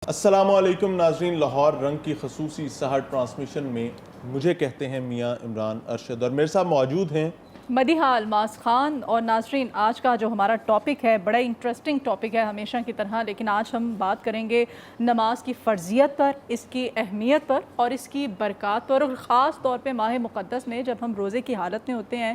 السلام علیکم ناظرین، لاہور رنگ کی خصوصی سحر ٹرانسمیشن میں مجھے کہتے ہیں میاں عمران ارشد، اور میرے ساتھ موجود ہیں مدیحہ الماس خان۔ اور ناظرین، آج کا جو ہمارا ٹاپک ہے بڑا انٹرسٹنگ ٹاپک ہے ہمیشہ کی طرح، لیکن آج ہم بات کریں گے نماز کی فرضیت پر، اس کی اہمیت پر اور اس کی برکات پر، اور خاص طور پہ ماہ مقدس میں جب ہم روزے کی حالت میں ہوتے ہیں،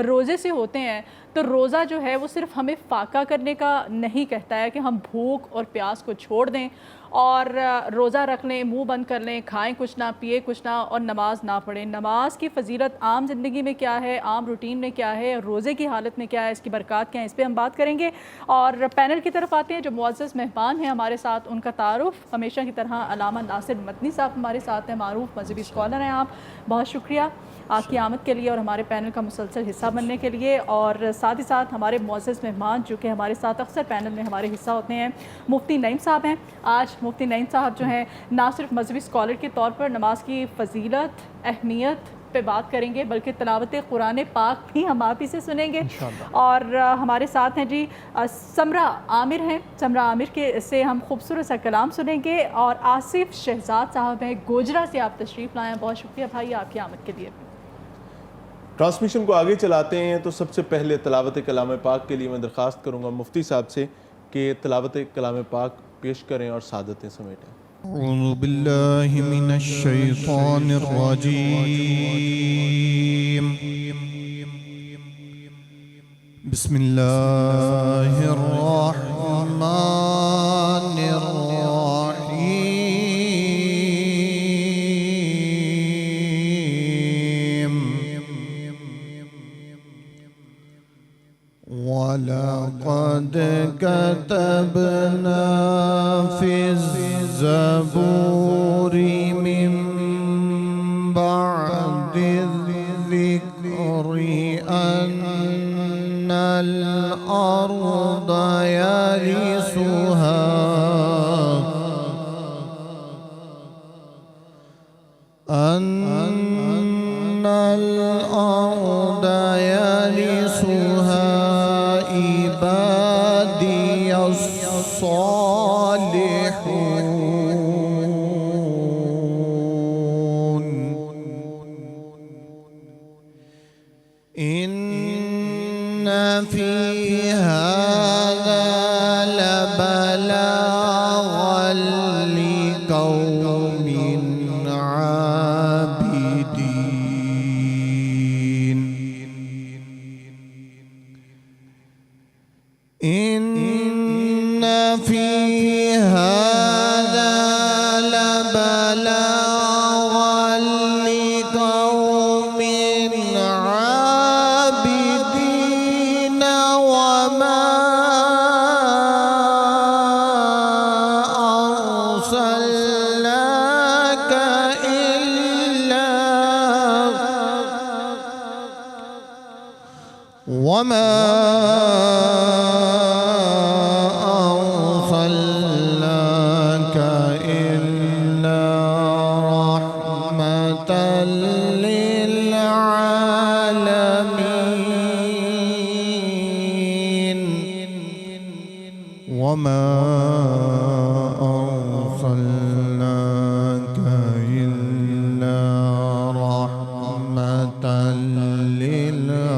روزے سے ہوتے ہیں، تو روزہ جو ہے وہ صرف ہمیں فاقہ کرنے کا نہیں کہتا ہے کہ ہم بھوک اور پیاس کو چھوڑ دیں اور روزہ رکھ لیں، منہ بند کر لیں، کھائیں کچھ نہ، پیے کچھ نہ اور نماز نہ پڑھیں۔ نماز کی فضیلت عام زندگی میں کیا ہے، عام روٹین میں کیا ہے، روزے کی حالت میں کیا ہے، اس کی برکات کیا ہیں، اس پہ ہم بات کریں گے۔ اور پینل کی طرف آتے ہیں، جو معزز مہمان ہیں ہمارے ساتھ، ان کا تعارف ہمیشہ کی طرح علامہ ناصر مدنی صاحب ہمارے ساتھ ہیں، معروف مذہبی اسکالر ہیں آپ، بہت شکریہ آپ کی آمد کے لیے اور ہمارے پینل کا مسلسل حصہ بننے کے لیے۔ اور ساتھ ہی ساتھ ہمارے معزز مہمان جو کہ ہمارے ساتھ اکثر پینل میں ہمارے حصہ ہوتے ہیں، مفتی نعیم صاحب ہیں۔ آج مفتی نعیم صاحب جو ہیں نہ صرف مذہبی اسکالر کے طور پر نماز کی فضیلت، اہمیت پہ بات کریں گے، بلکہ تلاوت قرآن پاک بھی ہم آپ ہی سے سنیں گے۔ اور ہمارے ساتھ ہیں جی سمرہ عامر ہیں، سمرہ عامر کے سے ہم خوبصورت سا کلام سنیں گے، اور آصف شہزاد صاحب ہیں، گوجرا سے آپ تشریف لائے ہیں، بہت شکریہ بھائی آپ کی آمد کے لیے۔ ٹرانسمیشن کو آگے چلاتے ہیں تو سب سے پہلے تلاوت کلام پاک کے لیے میں درخواست کروں گا مفتی صاحب سے کہ تلاوت کلام پاک پیش کریں اور سعادتیں سمیٹیں۔ اعوذ باللہ من الشیطان الرجیم، بسم اللہ الرحمن الرحیم، وَلَقَدْ كَتَبْنَا فِي الزَّبُورِ مِن بَعْدِ الذِّكْرِ أَنَّ الْأَرْضَ يَرِثُهَا عبادي الصالحون، إن في هذا لبلاغا لقوم عابدين، إن في هذا لبلاغا لقوم عابدين، وما أرسلناك إلا رحمة للعالمين، وما أرسلناك إلا رحمة للعالمين،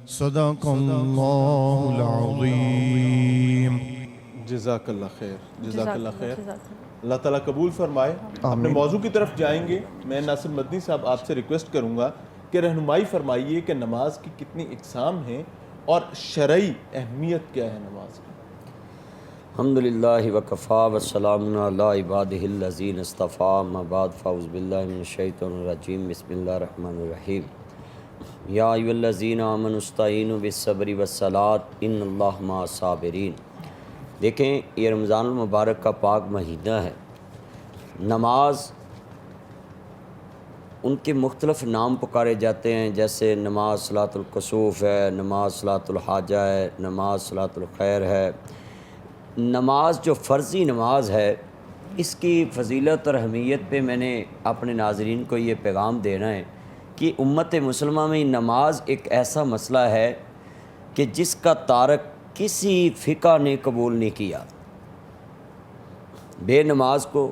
صدق اللہ العظیم۔ جزاک اللہ خیر، جزاک اللہ خیر، اللہ تعالیٰ قبول فرمائے۔ اپنے موضوع کی طرف جائیں گے۔ میں ناصر مدنی صاحب آپ سے ریکویسٹ کروں گا کہ رہنمائی فرمائیے کہ نماز کی کتنی اقسام ہیں اور شرعی اہمیت کیا ہے نماز کی؟ الحمدللہ وکفا والسلام علی عبادہ الذین اصطفیٰ، اما بعد فاعوذ باللہ من الشیطان الرجیم، بسم اللہ الرحمن الرحیم۔ یا ایھا الذین آمنوا استعینوا بالصبر والصلاۃ ان اللہ مع الصابرین۔ دیکھیں، یہ رمضان المبارک کا پاک مہینہ ہے۔ نماز ان کے مختلف نام پکارے جاتے ہیں، جیسے نماز صلاۃ الکسوف ہے، نماز صلاۃ الحاجہ ہے، نماز صلاۃ الخیر ہے۔ نماز جو فرضی نماز ہے، اس کی فضیلت اور اہمیت پہ میں نے اپنے ناظرین کو یہ پیغام دینا ہے کہ امت مسلمہ میں نماز ایک ایسا مسئلہ ہے کہ جس کا تارک کسی فقہ نے قبول نہیں کیا۔ بے نماز کو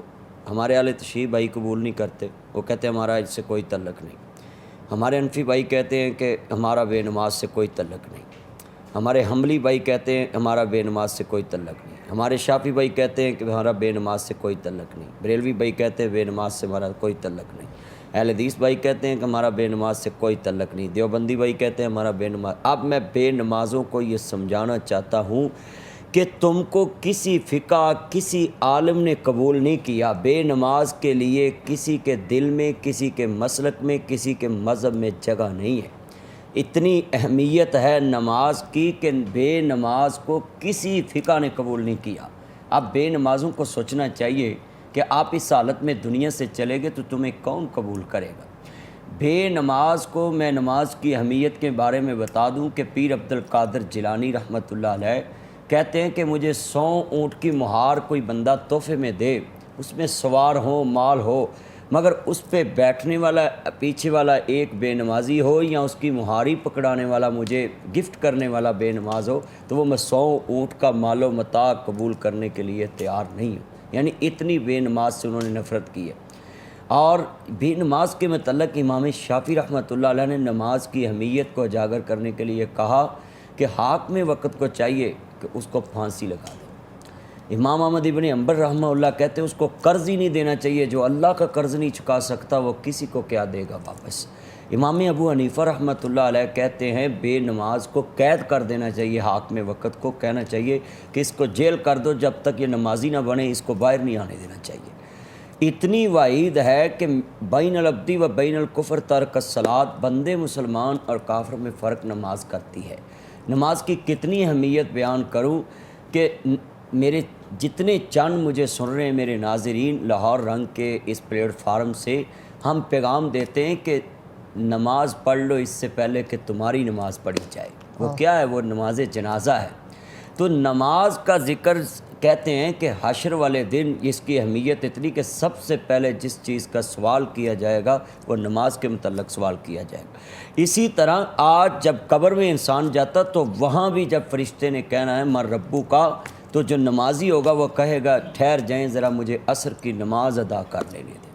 ہمارے اہل تشیع بھائی قبول نہیں کرتے، وہ کہتے ہیں ہمارا اس سے کوئی تعلق نہیں۔ ہمارے حنفی بھائی کہتے ہیں کہ ہمارا بے نماز سے کوئی تعلق نہیں۔ ہمارے حنبلی بھائی کہتے ہیں ہمارا بے نماز سے کوئی تعلق نہیں۔ ہمارے شافعی بھائی کہتے ہیں کہ ہمارا بے نماز سے کوئی تعلق نہیں۔ بریلوی بھائی کہتے ہیں بے نماز سے ہمارا کوئی تعلق نہیں۔ اہل حدیث بھائی کہتے ہیں کہ ہمارا بے نماز سے کوئی تعلق نہیں۔ دیوبندی بھائی کہتے ہیں ہمارا بے نماز۔ اب میں بے نمازوں کو یہ سمجھانا چاہتا ہوں کہ تم کو کسی فقہ کسی عالم نے قبول نہیں کیا۔ بے نماز کے لیے کسی کے دل میں، کسی کے مسلک میں، کسی کے مذہب میں جگہ نہیں ہے۔ اتنی اہمیت ہے نماز کی کہ بے نماز کو کسی فقہ نے قبول نہیں کیا۔ اب بے نمازوں کو سوچنا چاہیے کہ آپ اس حالت میں دنیا سے چلے گئے تو تمہیں کون قبول کرے گا۔ بے نماز کو میں نماز کی اہمیت کے بارے میں بتا دوں کہ پیر عبد القادر جیلانی رحمۃ اللہ علیہ کہتے ہیں کہ مجھے 100 اونٹ کی مہار کوئی بندہ تحفے میں دے، اس میں سوار ہو، مال ہو، مگر اس پہ بیٹھنے والا پیچھے والا ایک بے نمازی ہو یا اس کی مہاری پکڑانے والا مجھے گفٹ کرنے والا بے نماز ہو تو وہ میں 100 اونٹ کا مال و متاع قبول کرنے کے لیے تیار نہیں ہوں۔ یعنی اتنی بے نماز سے انہوں نے نفرت کی ہے۔ اور بے نماز کے متعلق امام شافعی رحمۃ اللہ علیہ نے نماز کی اہمیت کو اجاگر کرنے کے لیے کہا کہ حاکم وقت کو چاہیے کہ اس کو پھانسی لگا دے۔ امام احمد ابن حنبل رحمہ اللہ کہتے ہیں اس کو قرض ہی نہیں دینا چاہیے، جو اللہ کا قرض نہیں چکا سکتا وہ کسی کو کیا دے گا واپس۔ امام ابو حنیفہ رحمۃ اللہ علیہ کہتے ہیں بے نماز کو قید کر دینا چاہیے، حاکم وقت کو کہنا چاہیے کہ اس کو جیل کر دو، جب تک یہ نمازی نہ بنے اس کو باہر نہیں آنے دینا چاہیے۔ اتنی وعید ہے کہ بین العبد و بین الکفر ترک الصلاۃ، بندے مسلمان اور کافر میں فرق نماز کرتی ہے۔ نماز کی کتنی اہمیت بیان کروں کہ میرے جتنے چند مجھے سن رہے ہیں میرے ناظرین، لاہور رنگ کے اس پلیٹ فارم سے ہم پیغام دیتے ہیں کہ نماز پڑھ لو اس سے پہلے کہ تمہاری نماز پڑھی جائے۔ وہ کیا ہے؟ وہ نماز جنازہ ہے۔ تو نماز کا ذکر کہتے ہیں کہ حشر والے دن اس کی اہمیت اتنی کہ سب سے پہلے جس چیز کا سوال کیا جائے گا وہ نماز کے متعلق سوال کیا جائے گا۔ اسی طرح آج جب قبر میں انسان جاتا تو وہاں بھی جب فرشتے نے کہنا ہے من ربو کا، تو جو نمازی ہوگا وہ کہے گا ٹھہر جائیں ذرا مجھے عصر کی نماز ادا کر لینے دیں۔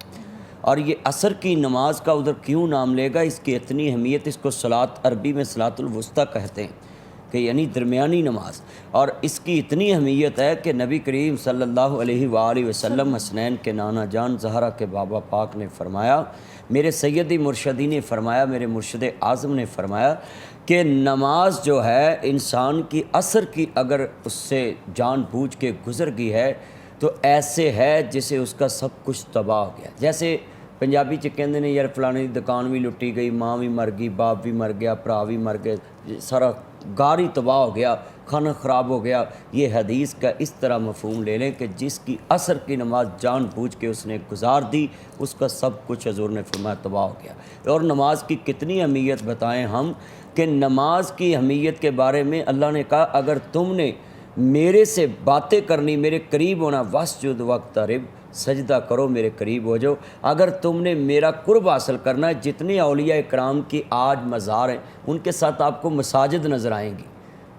اور یہ عصر کی نماز کا ادھر کیوں نام لے گا؟ اس کی اتنی اہمیت، اس کو صلاۃ عربی میں صلاۃ الوسطیٰ کہتے ہیں کہ یعنی درمیانی نماز، اور اس کی اتنی اہمیت ہے کہ نبی کریم صلی اللہ علیہ وآلہ وسلم حسنین کے نانا جان زہرا کے بابا پاک نے فرمایا، میرے سیدی مرشدی نے فرمایا، میرے مرشد اعظم نے فرمایا کہ نماز جو ہے انسان کی عصر کی اگر اس سے جان بوجھ کے گزر گئی ہے تو ایسے ہے جسے اس کا سب کچھ تباہ ہو گیا۔ جیسے پنجابی چ کہندے نے یار فلانے دی دکان بھی لٹی گئی، ماں بھی مر گئی، باپ بھی مر گیا، بھرا بھی مر گئے، سارا گھر ہی تباہ ہو گیا، کھانا خراب ہو گیا۔ یہ حدیث کا اس طرح مفہوم لے لیں کہ جس کی عصر کی نماز جان بوجھ کے اس نے گزار دی اس کا سب کچھ حضور نے فرمایا تباہ ہو گیا۔ اور نماز کی کتنی اہمیت بتائیں ہم کہ نماز کی اہمیت کے بارے میں اللہ نے کہا اگر تم نے میرے سے باتیں کرنی، میرے قریب ہونا، واسجد واقترب، سجدہ کرو میرے قریب ہو جاؤ۔ اگر تم نے میرا قرب حاصل کرنا ہے، جتنے اولیاء اکرام کی آج مزار ہیں ان کے ساتھ آپ کو مساجد نظر آئیں گی،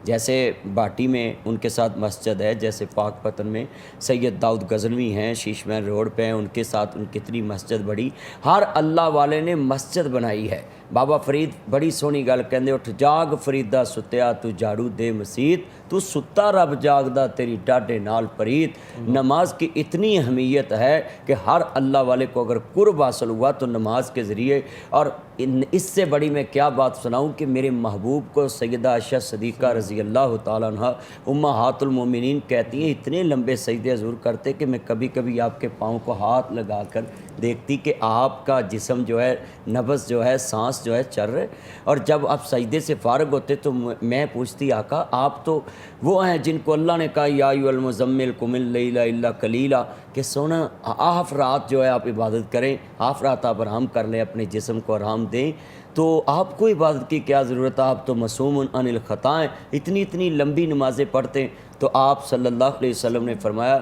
جیسے باٹی میں ان کے ساتھ مسجد ہے، جیسے پاک پتن میں سید داؤد غزنوی ہیں، شیش محل روڈ پہ ہیں، ان کے ساتھ ان کتنی مسجد بڑی، ہر اللہ والے نے مسجد بنائی ہے۔ بابا فرید بڑی سونی گل کہندے اٹھ جاگ فریدا ستیا تو جھاڑو دے مسیت، تو ستا رب جاگدا تیری ڈاڈے نال پریت۔ نماز کی اتنی اہمیت ہے کہ ہر اللہ والے کو اگر قرب حاصل ہوا تو نماز کے ذریعے، اور اس سے بڑی میں کیا بات سناؤں کہ میرے محبوب کو سیدہ عائشہ صدیقہ رضی اللہ تعالیٰ عنہ امہات المومنین کہتی ہیں اتنے لمبے سجدے حضور کرتے کہ میں کبھی کبھی آپ کے پاؤں کو ہاتھ لگا کر دیکھتی کہ آپ کا جسم جو ہے، نفس جو ہے، سانس جو ہے چل رہے، اور جب آپ سجدے سے فارغ ہوتے تو میں پوچھتی آقا آپ تو وہ ہیں جن کو اللہ نے کہا یا ایھا المزمل قم اللیل الا قلیلا، کہ سونا آف رات جو ہے آپ عبادت کریں، آف رات آپ آرام کر لیں، اپنے جسم کو آرام دیں، تو آپ کو عبادت کی کیا ضرورت ہے؟ آپ تو معصوم عن الخطا ہیں، اتنی لمبی نمازیں پڑھتے ہیں۔ تو آپ صلی اللہ علیہ وسلم نے فرمایا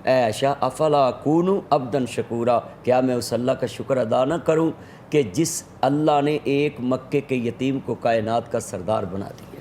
اے عائشہ افلا اکون عبدا شکورا، کیا میں اس اللہ کا شکر ادا نہ کروں کہ جس اللہ نے ایک مکے کے یتیم کو کائنات کا سردار بنا دیا۔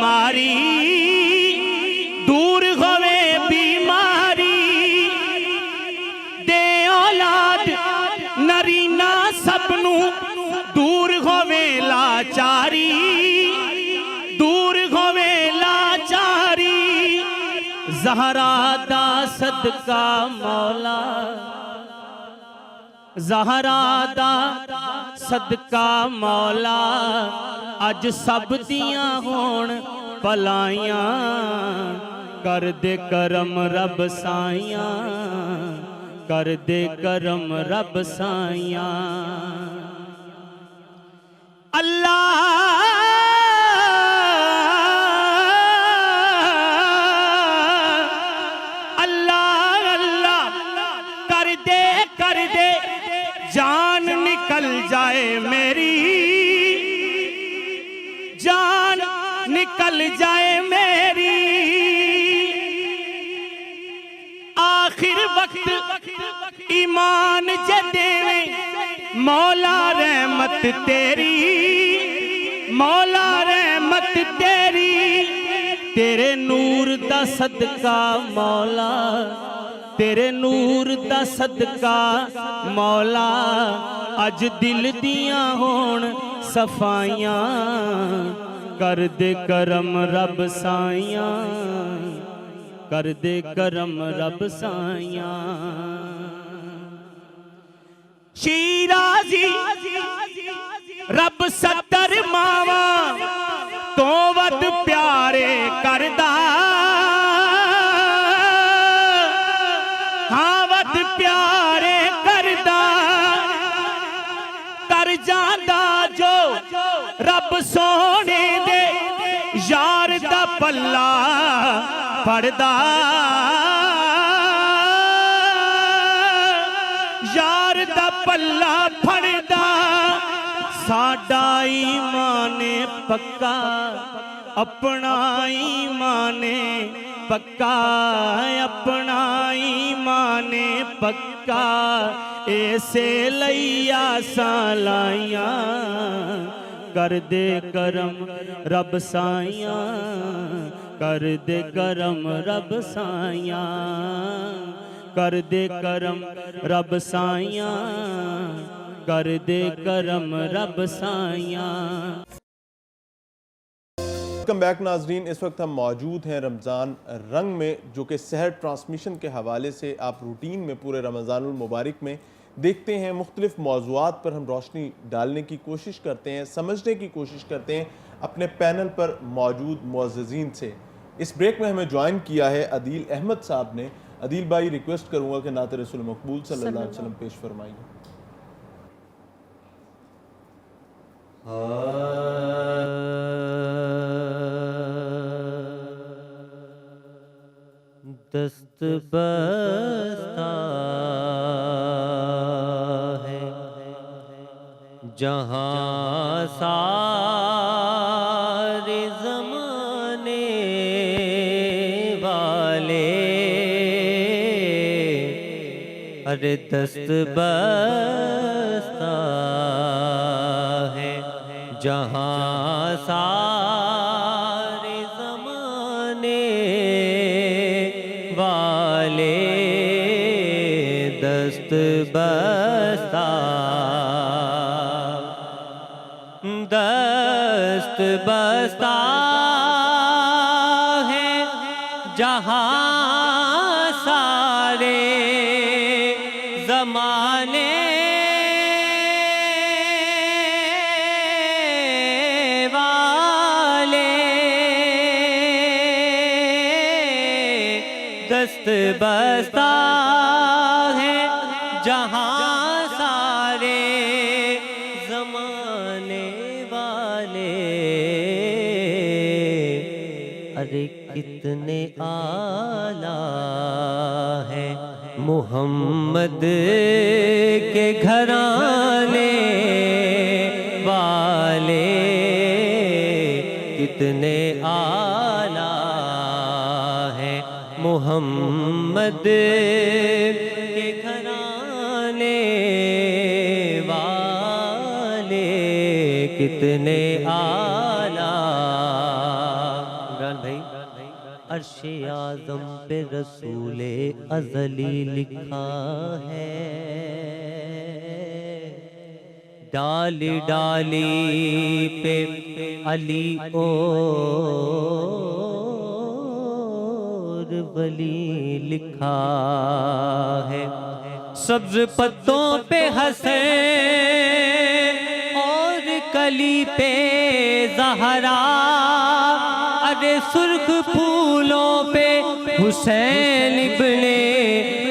ماری دور ہوے بیماری دے اولاد نرینا سب نو دور ہوے لاچاری دور ہوے لاچاری زہرا دا صدقہ مولا زہرا دا صدقہ مولا اج سب دیاں ہون پلائیاں کر دے کرم رب سائیاں کر دے کرم رب سائیاں اللہ کر دے جان نکل جائے میری جان نکل جائے میری آخر وقت ایمان جے دیویں مولا رحمت تیری مولا رحمت تیری تیرے نور دا صدقہ مولا تیرے نور دا صدقہ مولا اج دل دیاں ہون صفائیاں کر دے کرم رب سائیاں کر دے کرم رب سائیاں شیرازی رب 70 ماواں تو ود پیارے کردہ پیارے کردہ کر جاندہ جو رب سونے دے یار دا پلہ پڑدہ یار دا پلہ پڑدہ ساڈا ایمان پکا اپنا ایمان پکا اپنا ایمان پکا ایسے لیا سالائیاں کر دے کرم رب سائیاں کر دے کرم رب سائیاں کر دے کرم رب سائیاں کر دے کرم رب سائیاں ویلکم بیک ناظرین، اس وقت ہم موجود ہیں رمضان رنگ میں، جو کہ سحر ٹرانسمیشن کے حوالے سے آپ روٹین میں پورے رمضان المبارک میں دیکھتے ہیں۔ مختلف موضوعات پر ہم روشنی ڈالنے کی کوشش کرتے ہیں، سمجھنے کی کوشش کرتے ہیں اپنے پینل پر موجود معززین سے۔ اس بریک میں ہمیں جوائن کیا ہے عدیل احمد صاحب نے۔ عدیل بھائی ریکویسٹ کروں گا کہ نعت رسول مقبول صلی اللہ علیہ وسلم پیش فرمائیے۔ دست بستہ ہے جہاں سارے زمانے والے ارے دست بستہ ہے جہاں سارے زمانے والے دست بستہ دست بستہ ہے جہاں سارے زمانے دست بستہ ہے جہاں سارے زمانے والے ارے کتنے اعلیٰ ہیں محمد کے گھرانے والے کتنے اعلیٰ ہیں محمد کے گھرانے والے کتنے اعلیٰ عرش اعظم پہ رسول ازلی لکھا ہے، ڈالی ڈالی پہ علی اور ولی لکھا ہے، سبز پتوں پہ حسین اور کلی پہ زہرا، ارے سرخ پھولوں پہ حسین ابن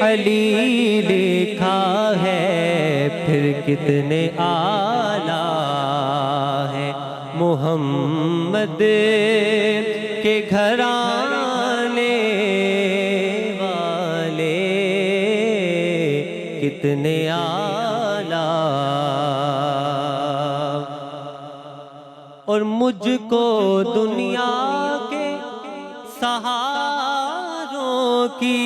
علی لکھا ہے، پھر کتنے اعلیٰ ہے محمد کے گھرانے والے، کتنے اعلیٰ، اور مجھ کو دنیا کے سہاروں کی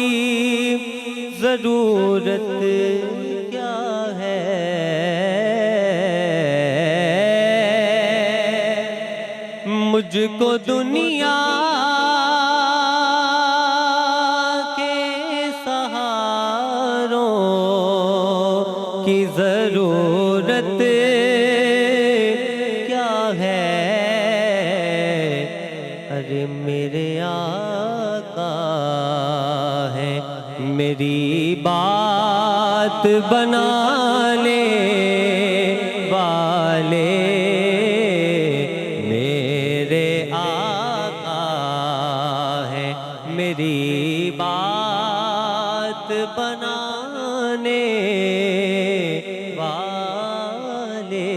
ضرورت کیا ہے، مجھ کو دنیا کے سہاروں کی ضرورت کیا ہے، ارے میرے آقا ہے میری بات بنانے والے، میرے آقا ہے میری بات بنانے والے،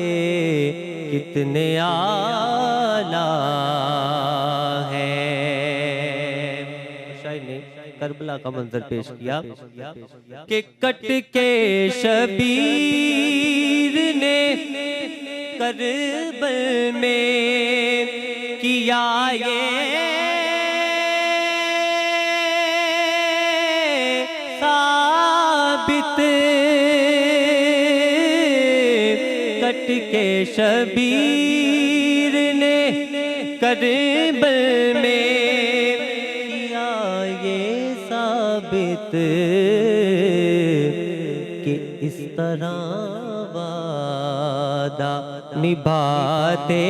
کتنے اعلیٰ ہیں۔ شاعر نے کربلا کا منظر پیش کیا کہ کٹ کے شبیر نے کربل میں کیا یہ ثابت، کٹ کے شبیر نے کربل میں کیا یہ ثابت کہ اس طرح وعدہ نبھاتے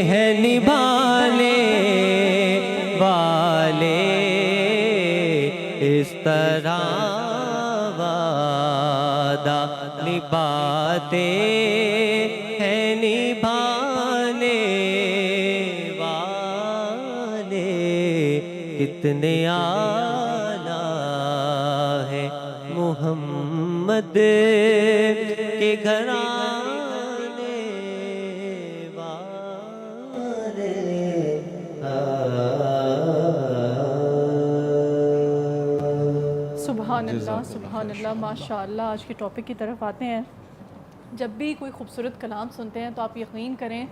ہیں نبھانے والے، اس طرح وعدہ نبھاتے ہیں نبھانے والے، کتنے اعلیٰ ہے محمد کے گھرانے والے۔ سبحان اللہ سبحان اللہ، ماشاء اللہ۔ آج کے ٹاپک کی طرف آتے ہیں۔ جب بھی کوئی خوبصورت کلام سنتے ہیں تو آپ یقین کریں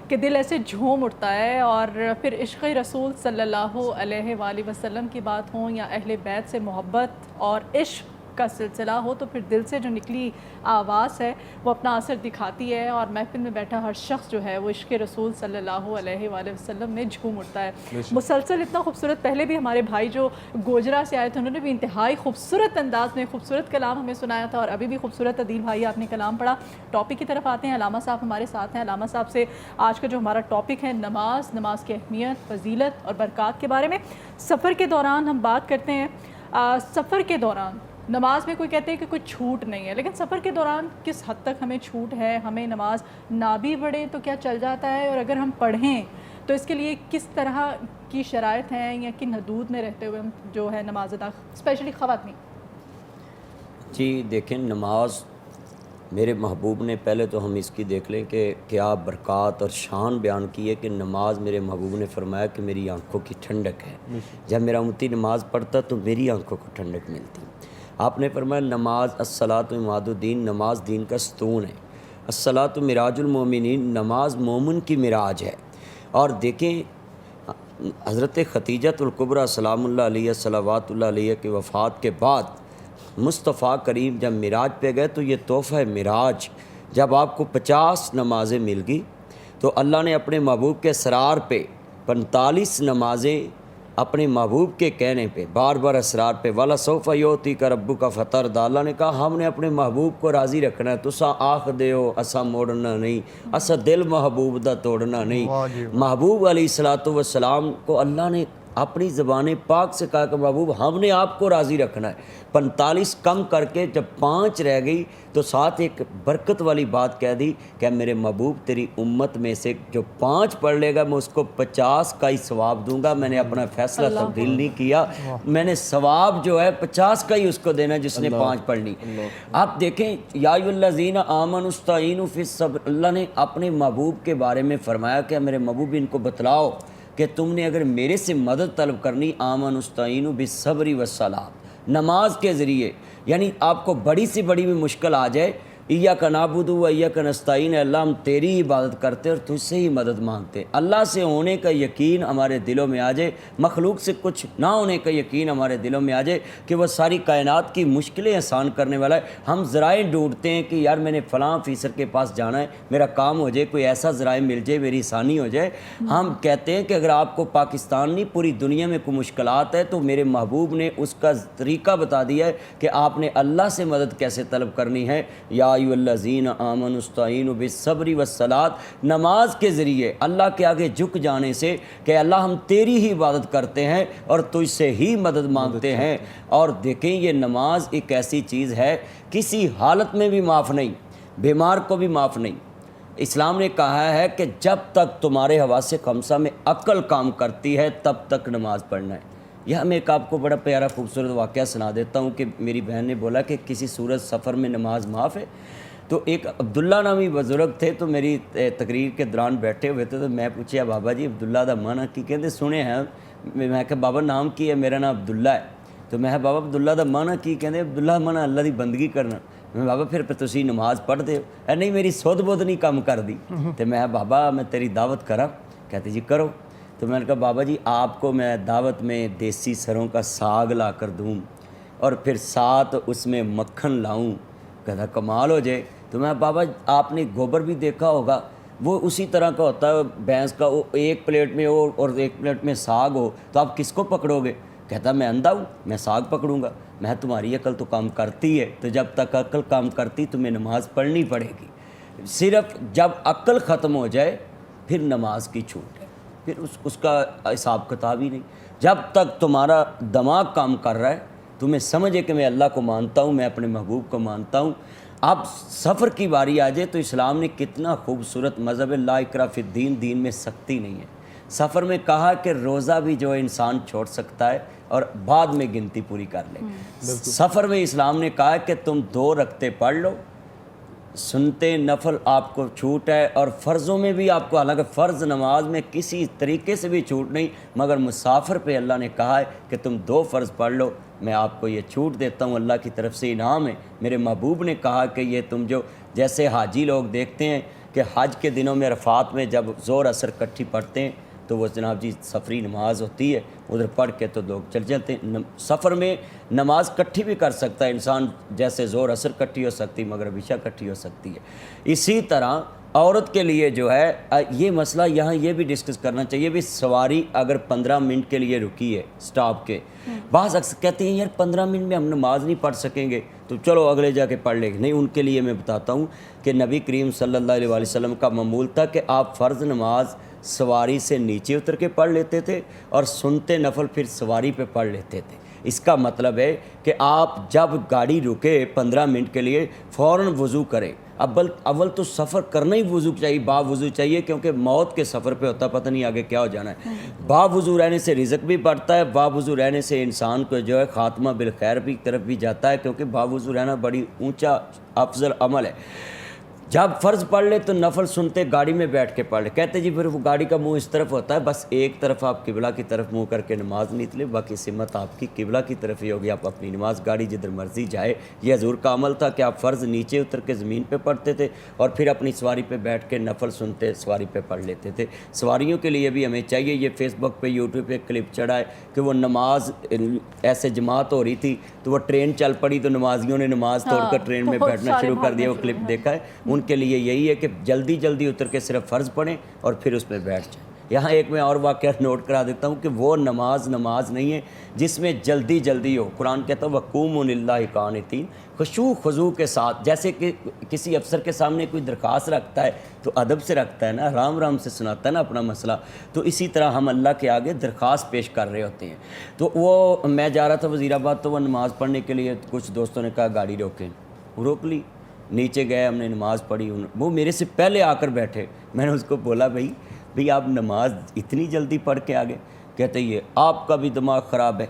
کہ دل ایسے جھوم اٹھتا ہے، اور پھر عشق رسول صلی اللہ علیہ وآلہ وسلم کی بات ہوں یا اہل بیت سے محبت اور عشق کا سلسلہ ہو، تو پھر دل سے جو نکلی آواز ہے وہ اپنا اثر دکھاتی ہے، اور محفل میں بیٹھا ہر شخص جو ہے وہ عشق رسول صلی اللہ علیہ وآلہ وسلم میں جھوم اٹھتا ہے۔ مسلسل اتنا خوبصورت، پہلے بھی ہمارے بھائی جو گوجرا سے آئے تھے انہوں نے بھی انتہائی خوبصورت انداز میں خوبصورت کلام ہمیں سنایا تھا، اور ابھی بھی خوبصورت عدیل بھائی آپ نے کلام پڑھا۔ ٹاپک کی طرف آتے ہیں، علامہ صاحب ہمارے ساتھ ہیں۔ علامہ صاحب سے آج کا جو ہمارا ٹاپک ہے نماز، نماز کی اہمیت، فضیلت اور برکات کے بارے میں۔ سفر کے دوران ہم بات کرتے ہیں، سفر کے دوران نماز میں کوئی کہتے ہیں کہ کوئی چھوٹ نہیں ہے، لیکن سفر کے دوران کس حد تک ہمیں چھوٹ ہے؟ ہمیں نماز نہ بھی پڑھیں تو کیا چل جاتا ہے، اور اگر ہم پڑھیں تو اس کے لیے کس طرح کی شرائط ہیں یا کن حدود میں رہتے ہوئے ہم جو ہے نماز ادا، اسپیشلی خواتین؟ جی دیکھیں، نماز میرے محبوب نے، پہلے تو ہم اس کی دیکھ لیں کہ کیا برکات اور شان بیان کی ہے کہ نماز میرے محبوب نے فرمایا کہ میری آنکھوں کی ٹھنڈک ہے۔ جب میرا امتی نماز پڑھتا تو میری آنکھوں کو ٹھنڈک ملتی۔ آپ نے فرمایا نماز الصلاۃ عماد الدین، نماز دین کا ستون ہے۔ الصلاۃ معراج المومنین، نماز مومن کی معراج ہے۔ اور دیکھیں حضرت ختیجۃ الکبریٰ سلام اللہ علیہ صلوات اللہ علیہ کی وفات کے بعد مصطفیٰ کریم جب معراج پہ گئے تو یہ تحفہ معراج، جب آپ کو 50 نمازیں مل گئی تو اللہ نے اپنے محبوب کے اسرار پہ 45 نمازیں اپنے محبوب کے کہنے پہ بار بار اسرار پہ والا سوف یوتی کا ربو کا فتر اللہ نے کہا ہم نے اپنے محبوب کو راضی رکھنا ہے. تسا آخ دیو اسا موڑنا نہیں, اسا دل محبوب دا توڑنا نہیں. محبوب علیہ الصلوۃ والسلام کو اللہ نے اپنی زبان پاک سے کہا کہ محبوب ہم نے آپ کو راضی رکھنا ہے. 45 کم کر کے جب 5 رہ گئی تو ساتھ ایک برکت والی بات کہہ دی کہ میرے محبوب تیری امت میں سے جو 5 پڑھ لے گا میں اس کو 50 کا ہی ثواب دوں گا. میں نے اپنا فیصلہ تبدیل نہیں کیا, میں نے ثواب جو ہے 50 کا ہی اس کو دینا جس نے 5 پڑھنی. آپ دیکھیں یا ایھا الذین آمنوا استعینوا فی الصبر, اللہ نے اپنے محبوب کے بارے میں فرمایا کہ میرے محبوب ان کو بتلاؤ کہ تم نے اگر میرے سے مدد طلب کرنی آمنوا استعینوا بالصبر والصلاۃ, نماز کے ذریعے. یعنی آپ کو بڑی سے بڑی بھی مشکل آ جائے, ایاک نعبد و ایاک نستعین, اللہ ہم تیری ہی عبادت کرتے اور تجھ سے ہی مدد مانگتے. اللہ سے ہونے کا یقین ہمارے دلوں میں آ جائے, مخلوق سے کچھ نہ ہونے کا یقین ہمارے دلوں میں آ جائے کہ وہ ساری کائنات کی مشکلیں آسان کرنے والا ہے. ہم ذرائع ڈھونڈتے ہیں کہ یار میں نے فلاں آفیسر کے پاس جانا ہے, میرا کام ہو جائے, کوئی ایسا ذرائع مل جائے, میری آسانی ہو جائے. ہم کہتے ہیں کہ اگر آپ کو پاکستان نہیں پوری دنیا میں کوئی مشکلات ہے تو میرے محبوب نے اس کا طریقہ بتا دیا ہے کہ آپ نے اللہ سے مدد کیسے طلب کرنی ہے. یا ایھا الذین آمنوا استعینوا بالصبر والصلاۃ, نماز کے ذریعے اللہ کے آگے جھک جانے سے کہ اللہ ہم تیری ہی عبادت کرتے ہیں اور تجھ سے ہی مدد مانگتے ہیں. اور دیکھیں یہ نماز ایک ایسی چیز ہے کسی حالت میں بھی معاف نہیں, بیمار کو بھی معاف نہیں. اسلام نے کہا ہے کہ جب تک تمہارے حواس خمسہ میں عقل کام کرتی ہے تب تک نماز پڑھنا ہے. یہ میں ایک آپ کو بڑا پیارا خوبصورت واقعہ سنا دیتا ہوں کہ میری بہن نے بولا کہ کسی صورت سفر میں نماز معاف ہے. تو ایک عبداللہ نامی بزرگ تھے, تو میری تقریر کے دوران بیٹھے ہوئے تھے, تو میں پوچھا بابا جی عبداللہ دا معنی کی کہتے سنے ہیں. میں کہ بابا نام کی ہے, میرا نام عبداللہ ہے. تو میں بابا عبداللہ دا معنی کی کہتے عبداللہ معنی اللہ دی بندگی کرنا. میں بابا پھر تسی نماز پڑھ دے ہو؟ نہیں میری سود بود نہیں کم کر دی. تو میں بابا میں تیری دعوت کرا. کہتے جی کرو. تو میں نے کہا بابا جی آپ کو میں دعوت میں دیسی سروں کا ساگ لا کر دوں اور پھر ساتھ اس میں مکھن لاؤں, کہتا کمال ہو جائے. تو میں بابا آپ نے گوبر بھی دیکھا ہوگا, وہ اسی طرح کا ہوتا ہے بھینس کا, وہ ایک پلیٹ میں ہو اور ایک پلیٹ میں ساگ ہو تو آپ کس کو پکڑو گے؟ کہتا میں اندھا ہوں, میں ساگ پکڑوں گا. میں تمہاری عقل تو کام کرتی ہے, تو جب تک عقل کام کرتی تمہیں نماز پڑھنی پڑے گی. صرف جب عقل ختم ہو جائے پھر نماز کی چھوٹ ہے, پھر اس کا حساب کتاب ہی نہیں. جب تک تمہارا دماغ کام کر رہا ہے, تمہیں سمجھے کہ میں اللہ کو مانتا ہوں, میں اپنے محبوب کو مانتا ہوں. اب سفر کی باری آ جائے تو اسلام نے کتنا خوبصورت مذہب ہے, لا اکراہ فی الدین, دین میں سختی نہیں ہے. سفر میں کہا کہ روزہ بھی جو انسان چھوڑ سکتا ہے اور بعد میں گنتی پوری کر لے. سفر میں اسلام نے کہا کہ تم 2 رکعتیں پڑھ لو, سنتے نفل آپ کو چھوٹ ہے, اور فرضوں میں بھی آپ کو, حالانکہ فرض نماز میں کسی طریقے سے بھی چھوٹ نہیں, مگر مسافر پہ اللہ نے کہا ہے کہ تم 2 فرض پڑھ لو, میں آپ کو یہ چھوٹ دیتا ہوں, اللہ کی طرف سے انعام ہے. میرے محبوب نے کہا کہ یہ تم جو جیسے حاجی لوگ دیکھتے ہیں کہ حج کے دنوں میں عرفات میں جب زور اثر کٹھی پڑھتے ہیں تو وہ جناب جی سفری نماز ہوتی ہے, ادھر پڑھ کے تو لوگ چل جاتے ہیں. سفر میں نماز کٹھی بھی کر سکتا ہے انسان, جیسے زور اثر کٹھی ہو سکتی, مغرب عشاء کٹھی ہو سکتی ہے. اسی طرح عورت کے لیے جو ہے یہ مسئلہ یہاں یہ بھی ڈسکس کرنا چاہیے بھی, سواری اگر 15 منٹ کے لیے رکی ہے اسٹاپ کے, بعض اکثر کہتے ہیں یار 15 منٹ میں ہم نماز نہیں پڑھ سکیں گے تو چلو اگلے جا کے پڑھ لیں گے. نہیں, ان کے لیے میں بتاتا ہوں کہ نبی کریم صلی اللہ علیہ وسلم کا معمول تھا کہ آپ فرض نماز سواری سے نیچے اتر کے پڑھ لیتے تھے اور سنتے نفل پھر سواری پہ پڑھ لیتے تھے. اس کا مطلب ہے کہ آپ جب گاڑی رکے 15 منٹ کے لیے فوراً وضو کریں. اول تو سفر کرنا ہی وضو چاہیے, با وضو چاہیے, کیونکہ موت کے سفر پہ ہوتا پتہ نہیں آگے کیا ہو جانا ہے. با وضو رہنے سے رزق بھی بڑھتا ہے, با وضو رہنے سے انسان کو جو ہے خاتمہ بالخیر بھی طرف بھی جاتا ہے, کیونکہ با وضو رہنا بڑی اونچا افضل عمل ہے. جب فرض پڑھ لے تو نفل سنتے گاڑی میں بیٹھ کے پڑھ لے. کہتے جی پھر وہ گاڑی کا منہ اس طرف ہوتا ہے, بس ایک طرف آپ قبلہ کی طرف منہ کر کے نماز نہیں لے, باقی سمت آپ کی قبلہ کی طرف ہی ہوگی, آپ اپنی نماز گاڑی جدھر مرضی جائے. یہ حضور کا عمل تھا کہ آپ فرض نیچے اتر کے زمین پہ پڑھتے تھے اور پھر اپنی سواری پہ بیٹھ کے نفل سنتے سواری پہ پڑھ لیتے تھے. سواریوں کے لیے بھی ہمیں چاہیے, یہ فیس بک پہ یوٹیوب پہ کلپ چڑھا ہے کہ وہ نماز ایسے جماعت ہو رہی تھی تو وہ ٹرین چل پڑی تو نمازیوں نے نماز توڑ کر ٹرین میں بیٹھنا شروع کر دیا. وہ کلپ دیکھا ہے. ان کے لیے یہی ہے کہ جلدی جلدی اتر کے صرف فرض پڑھیں اور پھر اس میں بیٹھ جائیں. یہاں ایک میں اور واقعہ نوٹ کرا دیتا ہوں کہ وہ نماز نہیں ہے جس میں جلدی جلدی ہو. قرآن کہتا ہے وَقُومُوا لِلَّهِ قَانِتِينَ, خشوع خضوع کے ساتھ. جیسے کہ کسی افسر کے سامنے کوئی درخواست رکھتا ہے تو ادب سے رکھتا ہے نا, آرام سے سناتا ہے نا اپنا مسئلہ, تو اسی طرح ہم اللہ کے آگے درخواست پیش کر رہے ہوتے ہیں. تو وہ میں جا رہا تھا وزیر آباد, تو وہ نماز پڑھنے کے لیے کچھ دوستوں نے کہا گاڑی روکیں, روک لی, نیچے گئے, ہم نے نماز پڑھی. وہ میرے سے پہلے آ کر بیٹھے. میں نے اس کو بولا بھئی آپ نماز اتنی جلدی پڑھ کے آگے؟ کہتے یہ آپ کا بھی دماغ خراب ہے.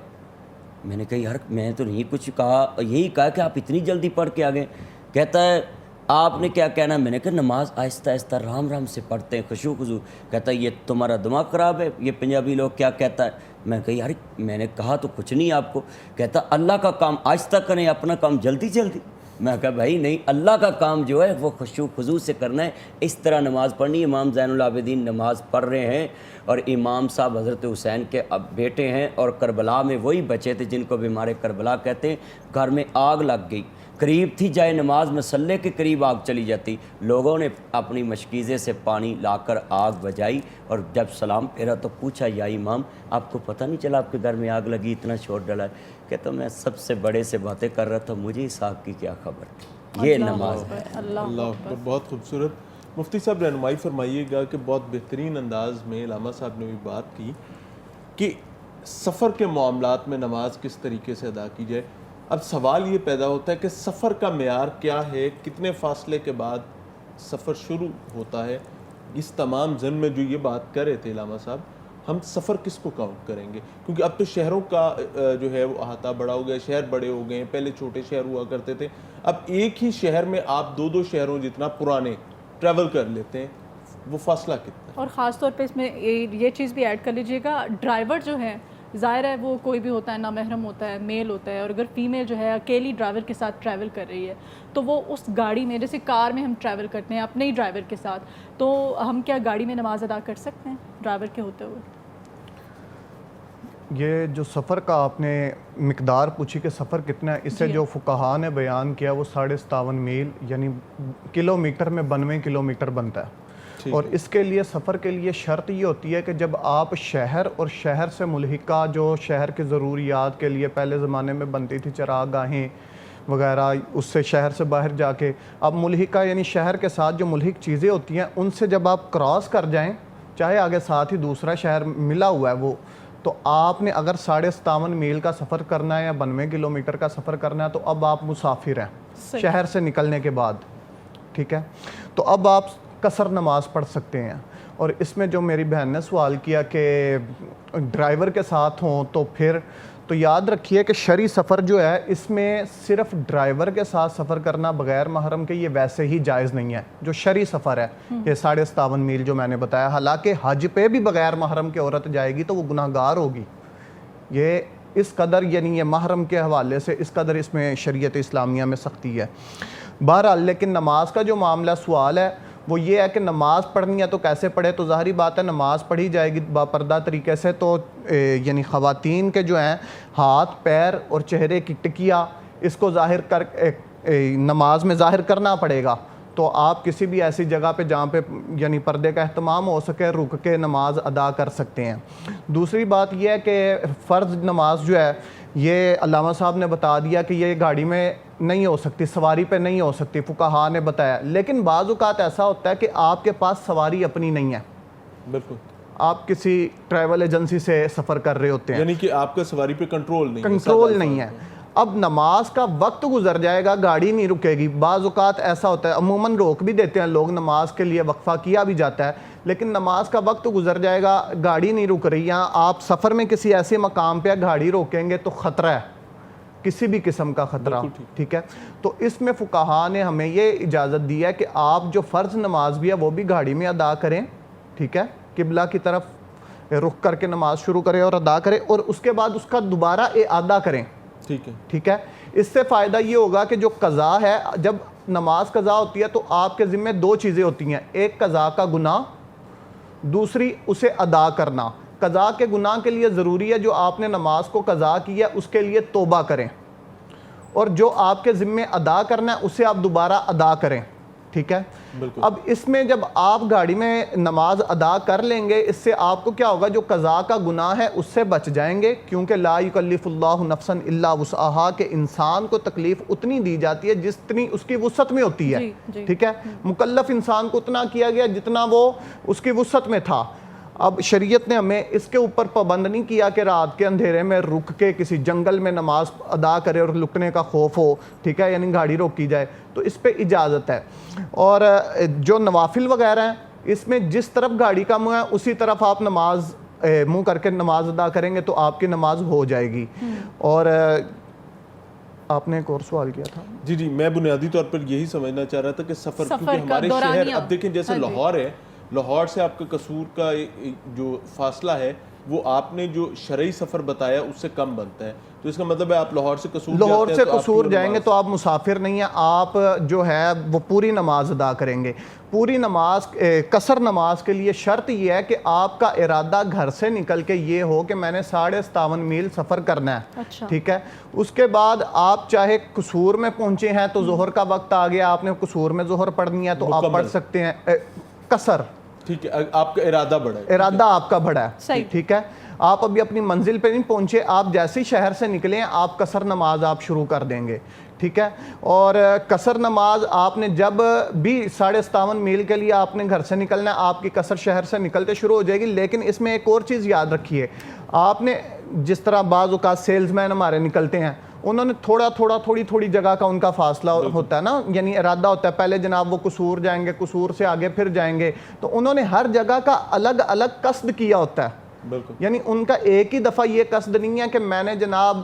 میں نے کہا یار میں تو نہیں کچھ کہا, یہی کہا کہ آپ اتنی جلدی پڑھ کے آگے. کہتا ہے آپ نے کیا کہنا؟ میں نے کہا نماز آہستہ آہستہ رام سے پڑھتے ہیں, خشوع خضوع. کہتا ہے یہ تمہارا دماغ خراب ہے, یہ پنجابی لوگ کیا کہتا ہے. میں کہا یار میں نے کہا تو کچھ نہیں آپ کو. کہتا اللہ کا کام آہستہ کریں, اپنا کام جلدی جلدی. میں کہا بھائی نہیں, اللہ کا کام جو ہے وہ خشوع خضوع سے کرنا ہے, اس طرح نماز پڑھنی. امام زین العابدین نماز پڑھ رہے ہیں اور امام صاحب حضرت حسین کے اب بیٹے ہیں, اور کربلا میں وہی بچے تھے جن کو بیمار کربلا کہتے ہیں. گھر میں آگ لگ گئی, قریب تھی جائے نماز مسلح کے قریب آگ چلی جاتی. لوگوں نے اپنی مشکیزے سے پانی لا کر آگ بجائی, اور جب سلام پھیرا تو پوچھا یا امام آپ کو پتہ نہیں چلا آپ کے گھر میں آگ لگی, اتنا شور ڈلا ہے؟ کہتا میں سب سے بڑے سے باتیں کر رہا تھا, مجھے اس آگ کی کیا خبر تھی. یہ نماز ہے. اللہ اکبر, بہت خوبصورت. مفتی صاحب رہنمائی فرمائیے گا کہ بہت بہترین انداز میں علامہ صاحب نے بھی بات کی کہ سفر کے معاملات میں نماز کس طریقے سے ادا کی جائے. اب سوال یہ پیدا ہوتا ہے کہ سفر کا معیار کیا ہے, کتنے فاصلے کے بعد سفر شروع ہوتا ہے. اس تمام ضمن میں جو یہ بات کر رہے تھے علامہ صاحب, ہم سفر کس کو کاؤنٹ کریں گے؟ کیونکہ اب تو شہروں کا جو ہے وہ احاطہ بڑا ہو گیا, شہر بڑے ہو گئے ہیں, پہلے چھوٹے شہر ہوا کرتے تھے. اب ایک ہی شہر میں آپ دو شہروں جتنا پرانے ٹریول کر لیتے ہیں, وہ فاصلہ کتنا ہے؟ اور خاص طور پہ اس میں یہ چیز بھی ایڈ کر لیجئے گا, ڈرائیور جو ہے ظاہر ہے وہ کوئی بھی ہوتا ہے, نامحرم ہوتا ہے, میل ہوتا ہے, اور اگر فیمیل جو ہے اکیلی ڈرائیور کے ساتھ ٹریول کر رہی ہے تو وہ اس گاڑی میں, جیسے کار میں ہم ٹریول کرتے ہیں اپنے ہی ڈرائیور کے ساتھ, تو ہم کیا گاڑی میں نماز ادا کر سکتے ہیں ڈرائیور کے ہوتے ہوئے؟ یہ جو سفر کا آپ نے مقدار پوچھی کہ سفر کتنا ہے, اس سے جو فقہاء نے بیان کیا وہ 57.5 میل یعنی کلومیٹر میں 92 کلومیٹر بنتا ہے. اور اس کے لیے سفر کے لیے شرط یہ ہوتی ہے کہ جب آپ شہر اور شہر سے ملحقہ جو شہر کے ضروریات کے لیے پہلے زمانے میں بنتی تھی, چراغ گاہیں وغیرہ, اس سے شہر سے باہر جا کے اب ملحقہ یعنی شہر کے ساتھ جو ملحق چیزیں ہوتی ہیں ان سے جب آپ کراس کر جائیں, چاہے آگے ساتھ ہی دوسرا شہر ملا ہوا ہے وہ, تو آپ نے اگر 57.5 میل کا سفر کرنا ہے یا 92 کلومیٹر کا سفر کرنا ہے تو اب آپ مسافر ہیں شہر سے نکلنے کے بعد. ٹھیک ہے, تو اب آپ قصر نماز پڑھ سکتے ہیں. اور اس میں جو میری بہن نے سوال کیا کہ ڈرائیور کے ساتھ ہوں تو پھر, تو یاد رکھیے کہ شرعی سفر جو ہے اس میں صرف ڈرائیور کے ساتھ سفر کرنا بغیر محرم کے یہ ویسے ہی جائز نہیں ہے. جو شرعی سفر ہے یہ 57.5 میل جو میں نے بتایا, حالانکہ حج پہ بھی بغیر محرم کے عورت جائے گی تو وہ گناہ گار ہوگی. یہ اس قدر یعنی یہ محرم کے حوالے سے اس قدر اس میں شریعت اسلامیہ میں سختی ہے. بہرحال لیکن نماز کا جو معاملہ سوال ہے وہ یہ ہے کہ نماز پڑھنی ہے تو کیسے پڑھے. تو ظاہری بات ہے نماز پڑھی جائے گی باپردہ طریقے سے, تو یعنی خواتین کے جو ہیں ہاتھ پیر اور چہرے کی ٹکیا اس کو ظاہر کر نماز میں ظاہر کرنا پڑے گا. تو آپ کسی بھی ایسی جگہ پہ جہاں پہ یعنی پردے کا اہتمام ہو سکے رک کے نماز ادا کر سکتے ہیں. دوسری بات یہ ہے کہ فرض نماز جو ہے یہ علامہ صاحب نے بتا دیا کہ یہ گاڑی میں نہیں ہو سکتی, سواری پہ نہیں ہو سکتی, فقہاء نے بتایا. لیکن بعض اوقات ایسا ہوتا ہے کہ آپ کے پاس سواری اپنی نہیں ہے, بالکل آپ کسی ٹریول ایجنسی سے سفر کر رہے ہوتے ہیں, یعنی کہ آپ کا سواری پہ کنٹرول نہیں ہے. اب نماز کا وقت گزر جائے گا, گاڑی نہیں رکے گی. بعض اوقات ایسا ہوتا ہے, عموماً روک بھی دیتے ہیں لوگ, نماز کے لیے وقفہ کیا بھی جاتا ہے, لیکن نماز کا وقت گزر جائے گا, گاڑی نہیں رک رہی, یا آپ سفر میں کسی ایسے مقام پہ گاڑی روکیں گے تو خطرہ ہے, کسی بھی قسم کا خطرہ. ٹھیک ہے, تو اس میں فقہاء نے ہمیں یہ اجازت دی ہے کہ آپ جو فرض نماز بھی ہے وہ بھی گاڑی میں ادا کریں. ٹھیک ہے, قبلہ کی طرف رخ کر کے نماز شروع کریں اور ادا کریں, اور اس کے بعد اس کا دوبارہ اعادہ کریں. ٹھیک ہے, اس سے فائدہ یہ ہوگا کہ جو قضا ہے, جب نماز قضا ہوتی ہے تو آپ کے ذمہ دو چیزیں ہوتی ہیں, ایک قضا کا گناہ, دوسری اسے ادا کرنا. قضا کے گناہ کے لیے ضروری ہے جو آپ نے نماز کو قضا کی ہے اس کے لیے توبہ کریں, اور جو آپ کے ذمہ ادا کرنا ہے اسے آپ دوبارہ ادا کریں. ٹھیک ہے. اب اس میں جب آپ گاڑی میں نماز ادا کر لیں گے اس سے آپ کو کیا ہوگا, جو قضا کا گناہ ہے اس سے بچ جائیں گے, کیونکہ لا یکلف اللہ نفسا الا وسعہا, کہ انسان کو تکلیف اتنی دی جاتی ہے جتنی اس کی وسعت میں ہوتی ہے. ٹھیک ہے, مکلف انسان کو اتنا کیا گیا جتنا وہ اس کی وسعت میں تھا. اب شریعت نے ہمیں اس کے اوپر پابند نہیں کیا کہ رات کے اندھیرے میں رک کے کسی جنگل میں نماز ادا کرے اور لٹنے کا خوف ہو, ٹھیک ہے, یعنی گاڑی روکی جائے, تو اس پہ اجازت ہے. اور جو نوافل وغیرہ ہیں اس میں جس طرف گاڑی کا منہ ہے اسی طرف آپ نماز منہ کر کے نماز ادا کریں گے تو آپ کی نماز ہو جائے گی. اور آپ نے ایک اور سوال کیا تھا. جی میں بنیادی طور پر یہی سمجھنا چاہ رہا تھا کہ سفر کیونکہ ہمارے شہر, اب دیکھیں جیسے لاہور ہے, لاہور سے آپ کا قصور کا جو فاصلہ ہے وہ آپ نے جو شرعی سفر بتایا اس سے کم بنتا ہے, تو اس کا مطلب ہے آپ لاہور سے قصور جائیں گے تو آپ مسافر نہیں ہیں, آپ جو ہے وہ پوری نماز ادا کریں گے. پوری نماز قصر نماز کے لیے شرط یہ ہے کہ آپ کا ارادہ گھر سے نکل کے یہ ہو کہ میں نے 57.5 میل سفر کرنا ہے. ٹھیک ہے, اس کے بعد آپ چاہے قصور میں پہنچے ہیں تو ظہر کا وقت آ گیا, آپ نے قصور میں ظہر پڑھنی ہے تو آپ پڑھ سکتے ہیں قصر. ٹھیک ہے, آپ کا ارادہ بڑھا ہے, ارادہ آپ کا بڑھا ہے. ٹھیک ہے, آپ ابھی اپنی منزل پہ نہیں پہنچے, آپ جیسے ہی شہر سے نکلیں آپ قصر نماز آپ شروع کر دیں گے. ٹھیک ہے, اور قصر نماز آپ نے جب بھی 57.5 میل کے لیے آپ نے گھر سے نکلنا ہے, آپ کی قصر شہر سے نکلتے شروع ہو جائے گی. لیکن اس میں ایک اور چیز یاد رکھیے, آپ نے جس طرح بعض اوقات سیلز مین ہمارے نکلتے ہیں, انہوں نے تھوڑی جگہ کا ان کا فاصلہ ہوتا ہے نا, یعنی ارادہ ہوتا ہے پہلے جناب وہ قصور جائیں گے, قصور سے آگے پھر جائیں گے, تو انہوں نے ہر جگہ کا الگ الگ قصد کیا ہوتا ہے. یعنی ان کا ایک ہی دفعہ یہ قصد نہیں ہے کہ میں نے جناب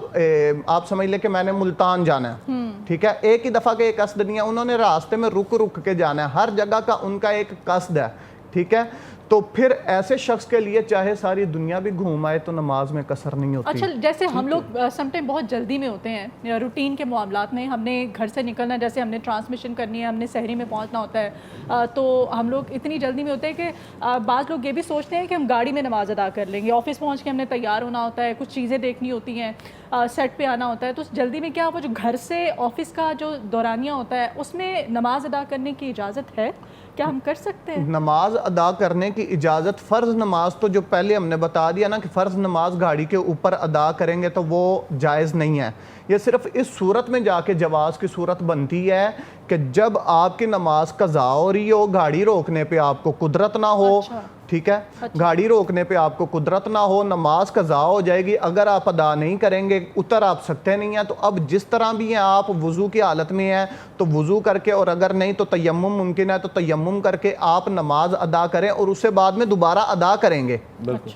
آپ سمجھ لیں کہ میں نے ملتان جانا ہے. ٹھیک ہے, ایک ہی دفعہ کا ایک قصد نہیں ہے, انہوں نے راستے میں رک کے جانا ہے, ہر جگہ کا ان کا ایک قصد ہے. ٹھیک ہے, تو پھر ایسے شخص کے لیے چاہے ساری دنیا بھی گھوم آئے تو نماز میں قصر نہیں ہوتی. اچھا, جیسے ہم لوگ سم ٹائم بہت جلدی میں ہوتے ہیں روٹین کے معاملات میں, ہم نے گھر سے نکلنا ہے, جیسے ہم نے ٹرانسمیشن کرنی ہے, ہم نے سحری میں پہنچنا ہوتا ہے, تو ہم لوگ اتنی جلدی میں ہوتے ہیں کہ بعض لوگ یہ بھی سوچتے ہیں کہ ہم گاڑی میں نماز ادا کر لیں گے, آفس پہنچ کے ہم نے تیار ہونا ہوتا ہے, کچھ چیزیں دیکھنی ہوتی ہیں, سیٹ پہ آنا ہوتا ہے, تو اس جلدی میں کیا وہ جو گھر سے آفس کا جو دورانیہ ہوتا ہے اس میں نماز ادا کرنے کی اجازت ہے, کیا ہم کر سکتے ہیں؟ نماز ادا کرنے کی اجازت, فرض نماز تو جو پہلے ہم نے بتا دیا نا کہ فرض نماز گاڑی کے اوپر ادا کریں گے تو وہ جائز نہیں ہے. یہ صرف اس صورت میں جا کے جواز کی صورت بنتی ہے کہ جب آپ کی نماز قضا ہو رہی ہو, گاڑی روکنے پہ آپ کو قدرت نہ ہو. ٹھیک ہے, گاڑی روکنے پہ آپ کو قدرت نہ ہو, نماز قضا ہو جائے گی, اگر آپ ادا نہیں کریں گے, اتر آپ سکتے نہیں ہیں, تو اب جس طرح بھی ہیں آپ وضو کی حالت میں ہیں تو وضو کر کے, اور اگر نہیں تو تیمم ممکن ہے تو تیمم کر کے آپ نماز ادا کریں اور اسے بعد میں دوبارہ ادا کریں گے.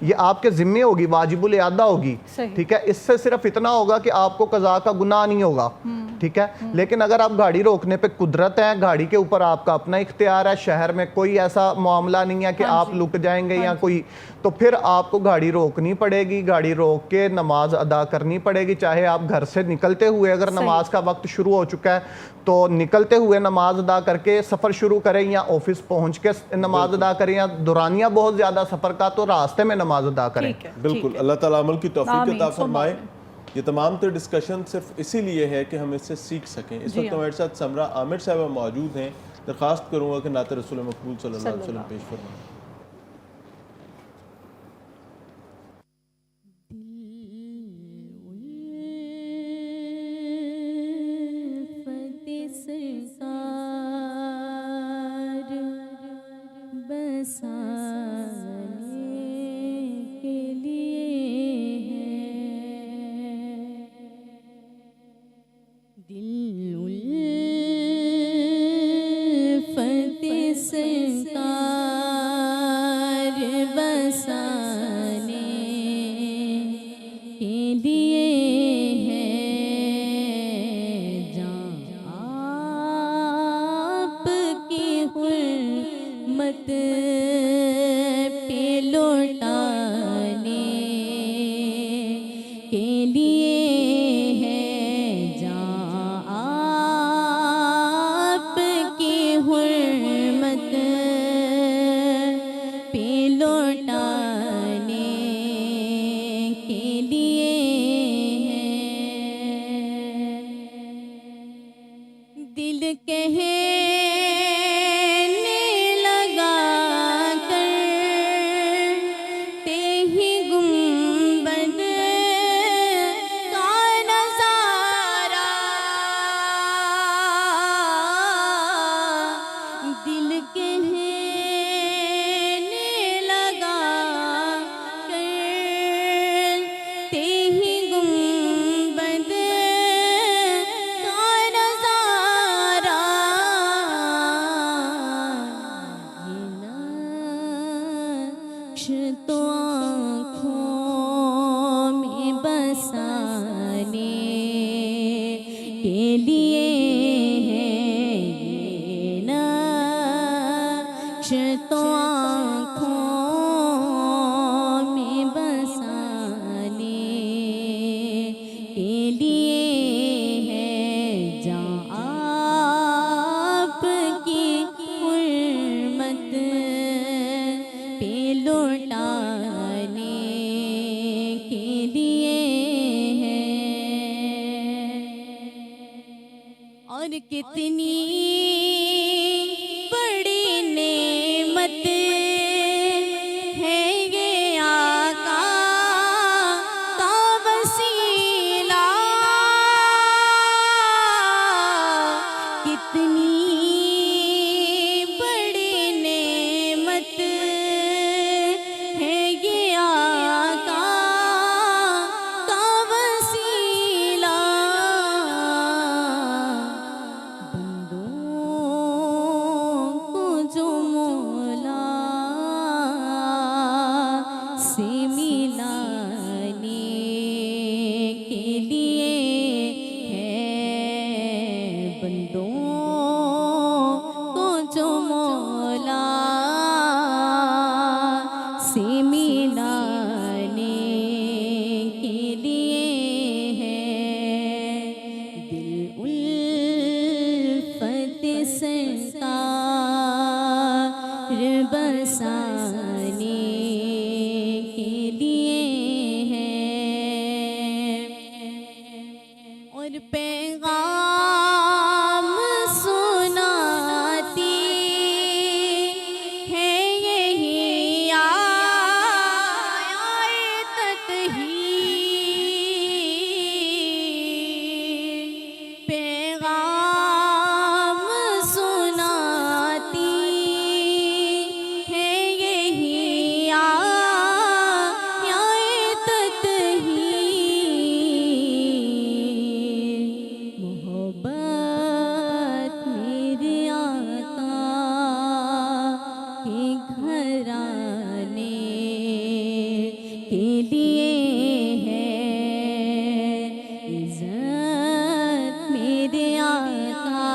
یہ آپ کے ذمے ہوگی, واجب الادا ہوگی. ٹھیک ہے, اس سے صرف اتنا ہوگا کہ آپ کو قضا کا گناہ نہیں ہوگا. ٹھیک ہے, لیکن اگر آپ گاڑی روکنے پہ قدرت ہے, گاڑی کے اوپر آپ کا اپنا اختیار ہے, شہر میں کوئی ایسا معاملہ نہیں ہے کہ آپ لٹ جائیں گے یا کوئی, تو پھر آپ کو گاڑی روکنی پڑے گی, گاڑی روک کے نماز ادا کرنی پڑے گی. چاہے آپ گھر سے نکلتے ہوئے, اگر نماز کا وقت شروع ہو چکا ہے تو نکلتے ہوئے نماز ادا کر کے سفر شروع کریں, یا آفس پہنچ کے نماز ادا کریں, یا دورانیہ بہت زیادہ سفر کا تو راستے میں نماز ادا کریں. بالکل, اللہ تعالیٰ عمل کی توفیق عطا فرمائے. یہ تمام تر ڈسکشن صرف اسی لیے ہے کہ ہم اس سے سیکھ سکیں. اس وقت ہمارے ساتھ سمرہ عامر صاحبہ موجود ہیں. درخواست کروں گا کہ نعت رسول مقبول صلی اللہ علیہ وسلم پیش فرمائیں. دل کہے کے لیے ہے یہ نقش تو آنکھوں میں بسانے کے لیے ہے جہاں آپ کی حرمت پہ لوٹانے کے لیے ہے اور کتنی بڑی نعمت ہے یہ آقا کا وسیلہ کتنی بڑی نعمت ہے یہ آقا کا وسیلہ بندوں کو جو مولا سے ملانے کے لیے ہے بندوں کو جو مولا سے ملانے کے لیے ہے دل الفت سرکار بسانے کے لیے ہے اور پیغام سناتی ہے یہی آیت تطہیر پیغام سناتی ہے یہی آیت تطہیر محبت میرے آقا کے گھرانے کے لیے ہے عزت میرے آقا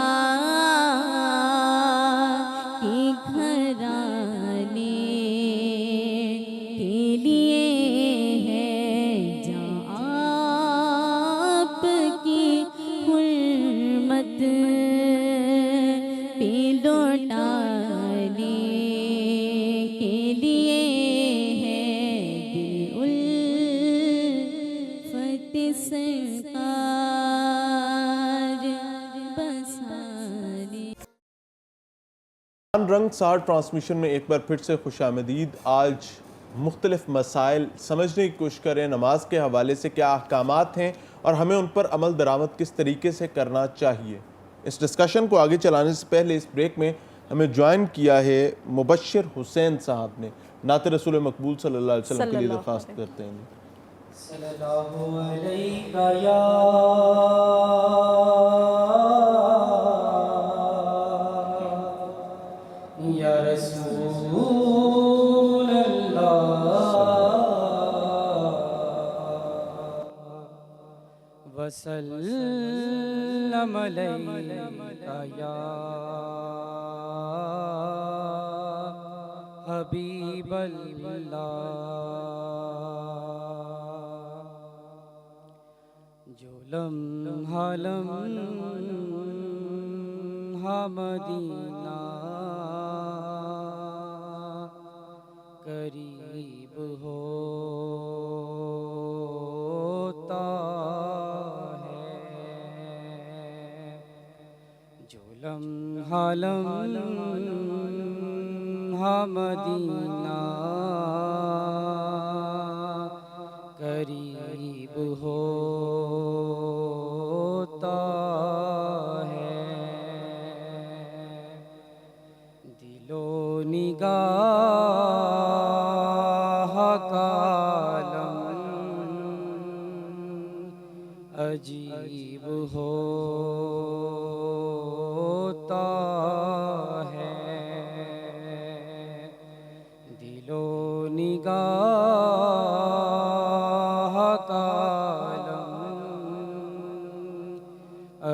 کے گھرانے کے لیے ہے جہاں آپ کی حرمت پہ لوٹانے کے لیے ہے دل الفت سرکار بسانے رنگ سار ٹرانسمیشن میں ایک بار پھر سے خوش آمدید. آج مختلف مسائل سمجھنے کی کوشش کریں نماز کے حوالے سے کیا احکامات ہیں اور ہمیں ان پر عمل درآمد کس طریقے سے کرنا چاہیے. اس ڈسکشن کو آگے چلانے سے پہلے اس بریک میں ہمیں جوائن کیا ہے مبشر حسین صاحب نے. نعت رسول مقبول صلی اللہ علیہ وسلم کے لیے درخواست کرتے ہیں. صلی اللہ علیہ یا رسول اللہ وسلم علیہ یا حبیب اللہ جو لمحہ لمحہ مدینہ قریب ہوتا ہے جو لمحہ لمحہ مدینہ قریب ہوتا ہے دل و نگاہ کا عالم عجیب ہوتا ہے دل و نگاہ کا عالم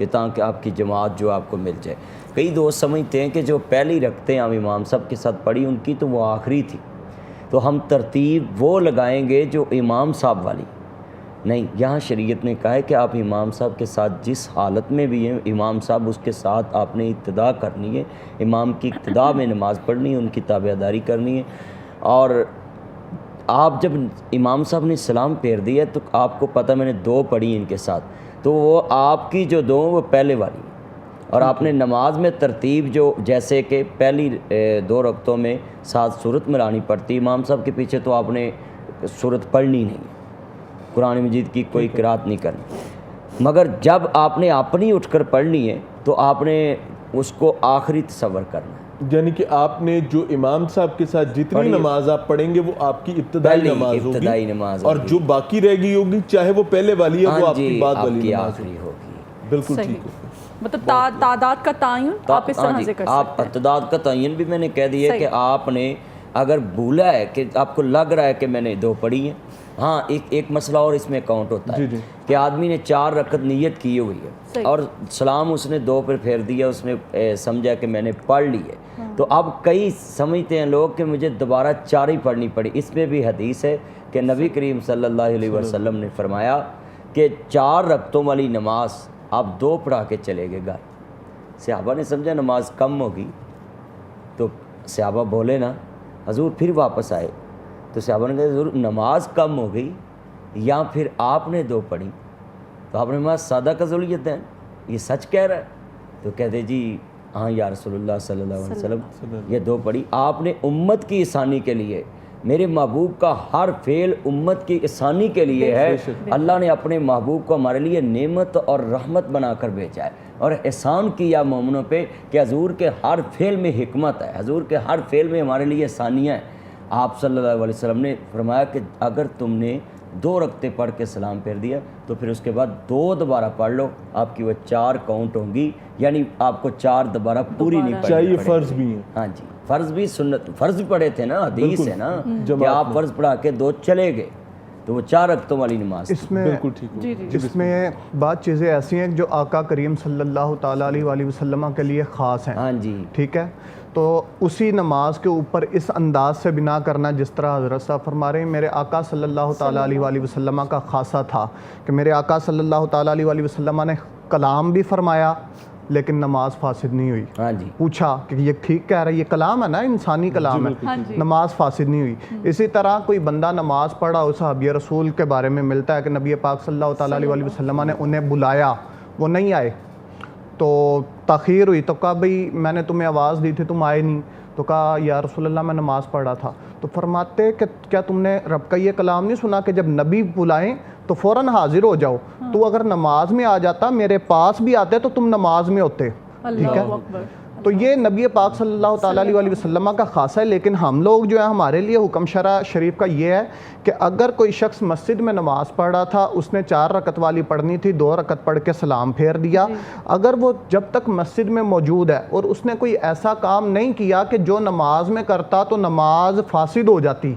کہ تاکہ آپ کی جماعت جو آپ کو مل جائے. کئی دوست سمجھتے ہیں کہ جو پہلی رکھتے ہیں ہم امام صاحب کے ساتھ پڑھی ان کی تو وہ آخری تھی، تو ہم ترتیب وہ لگائیں گے جو امام صاحب والی. نہیں، یہاں شریعت نے کہا ہے کہ آپ امام صاحب کے ساتھ جس حالت میں بھی ہیں امام صاحب اس کے ساتھ آپ نے ابتدا کرنی ہے، امام کی ابتدا میں نماز پڑھنی ہے، ان کی تابعداری کرنی ہے. اور آپ جب امام صاحب نے سلام پھیر دیا تو آپ کو پتہ میں نے 2 پڑھی ان کے ساتھ، تو وہ آپ کی جو 2 وہ پہلے والی. اور آپ نے نماز میں ترتیب جو جیسے کہ پہلی 2 رکعتوں میں 7 سورت ملانی پڑتی امام صاحب کے پیچھے، تو آپ نے سورت پڑھنی نہیں، قرآن مجید کی کوئی قرات نہیں کرنی. مگر جب آپ نے اپنی اٹھ کر پڑھنی ہے تو آپ نے اس کو آخری تصور کرنا ہے. یعنی کہ آپ نے جو امام صاحب کے ساتھ جتنی نماز آپ پڑھیں گے وہ آپ کی ابتدائی نماز ہوگی، اور جو باقی رہ گئی ہوگی چاہے وہ پہلے والی ہے وہ آپ کی بعد والی نماز ہوگی. بالکل ٹھیک ہے. مطلب تعداد کا تعین آپ اس طرح سے کر سکتے ہیں. آپ تعداد کا تعین بھی میں نے کہہ دیا کہ آپ نے اگر بھولا ہے کہ آپ کو لگ رہا ہے کہ میں نے 2 پڑھی ہیں. ہاں ایک مسئلہ اور اس میں کاؤنٹ ہوتا ہے کہ آدمی نے 4 رکعت نیت کی ہوئی ہے اور سلام اس نے 2 پر پھیر دیا، اس نے سمجھا کہ میں نے پڑھ لی ہے. تو اب کئی سمجھتے ہیں لوگ کہ مجھے دوبارہ 4 ہی پڑھنی پڑی. اس میں بھی حدیث ہے کہ نبی کریم صلی اللہ علیہ وسلم نے فرمایا کہ 4 رکعتوں والی نماز آپ 2 پڑھا کے چلے گئے گھر. صحابہ نے سمجھا نماز کم ہوگی، تو صحابہ بولے نا حضور پھر واپس آئے، تو صحابہ نے کہا حضور نماز کم ہو گئی یا پھر آپ نے 2 پڑھی؟ تو آپ نے کہا صدق ذو الیدین، یہ سچ کہہ رہا ہے؟ تو کہتے جی ہاں یا رسول اللہ صلی اللہ علیہ وسلم یہ 2 پڑھی. آپ نے امت کی آسانی کے لیے، میرے محبوب کا ہر فعل امت کی آسانی کے لیے ہے. اللہ نے اپنے محبوب کو ہمارے لیے نعمت اور رحمت بنا کر بھیجا ہے اور احسان کیا مومنوں پہ کہ حضور کے ہر فعل میں حکمت ہے، حضور کے ہر فعل میں ہمارے لیے آسانیاں ہیں. آپ صلی اللہ علیہ وسلم نے فرمایا کہ اگر تم نے 2 رکعتیں پڑھ کے سلام پھیر دیا تو پھر اس کے بعد 2 دوبارہ پڑھ لو، آپ کی وہ 4 کاؤنٹ ہوں گی، یعنی آپ کو 4 دوبارہ پوری نہیں پڑھنی. چاہیے فرض بھی ہیں. ہاں جی، فرض بھی سنت، فرض بھی پڑھے تھے نا، حدیث ہے نا کہ آپ فرض پڑھا کے 2 چلے گئے تو وہ 4 رکعتوں والی نماز. اس میں بالکل ٹھیک. اس میں بعض چیزیں ایسی ہیں جو آقا کریم صلی اللہ تعالیٰ علیہ وآلہ وسلم کے لیے خاص ہیں. ہاں جی ٹھیک ہے، تو اسی نماز کے اوپر اس انداز سے بنا کرنا جس طرح حضرت صاحب فرما رہے ہیں. میرے آقا صلی اللہ تعالیٰ علیہ وآلہ وسلم کا خاصہ تھا کہ میرے آقا صلی اللہ تعالیٰ علیہ وآلہ وسلم نے کلام بھی فرمایا لیکن نماز فاسد نہیں ہوئی. ہاں جی، پوچھا کہ یہ ٹھیک کہہ رہا ہے، یہ کلام ہے نا، انسانی کلام ہے، نماز فاسد نہیں ہوئی. اسی طرح کوئی بندہ نماز پڑھا، اس صحابی رسول کے بارے میں ملتا ہے کہ نبی پاک صلی اللہ تعالیٰ علیہ وآلہ وسلم نے انہیں بلایا، وہ نہیں آئے، تو تاخیر ہوئی، تو کہا بھئی میں نے تمہیں آواز دی تھی تم آئے نہیں. تو کہا یا رسول اللہ میں نماز پڑھ رہا تھا. تو فرماتے کہ کیا تم نے رب کا یہ کلام نہیں سنا کہ جب نبی بلائیں تو فوراً حاضر ہو جاؤ؟ تو اگر نماز میں آ جاتا، میرے پاس بھی آتے تو تم نماز میں ہوتے. ٹھیک ہے، تو یہ نبی پاک صلی اللہ تعالیٰ علیہ وآلہ وسلم کا خاصہ ہے. لیکن ہم لوگ جو ہے، ہمارے لیے حکم شرع شریف کا یہ ہے کہ اگر کوئی شخص مسجد میں نماز پڑھ رہا تھا، اس نے 4 رکعت والی پڑھنی تھی، 2 رکعت پڑھ کے سلام پھیر دیا، اگر وہ جب تک مسجد میں موجود ہے اور اس نے کوئی ایسا کام نہیں کیا کہ جو نماز میں کرتا تو نماز فاسد ہو جاتی،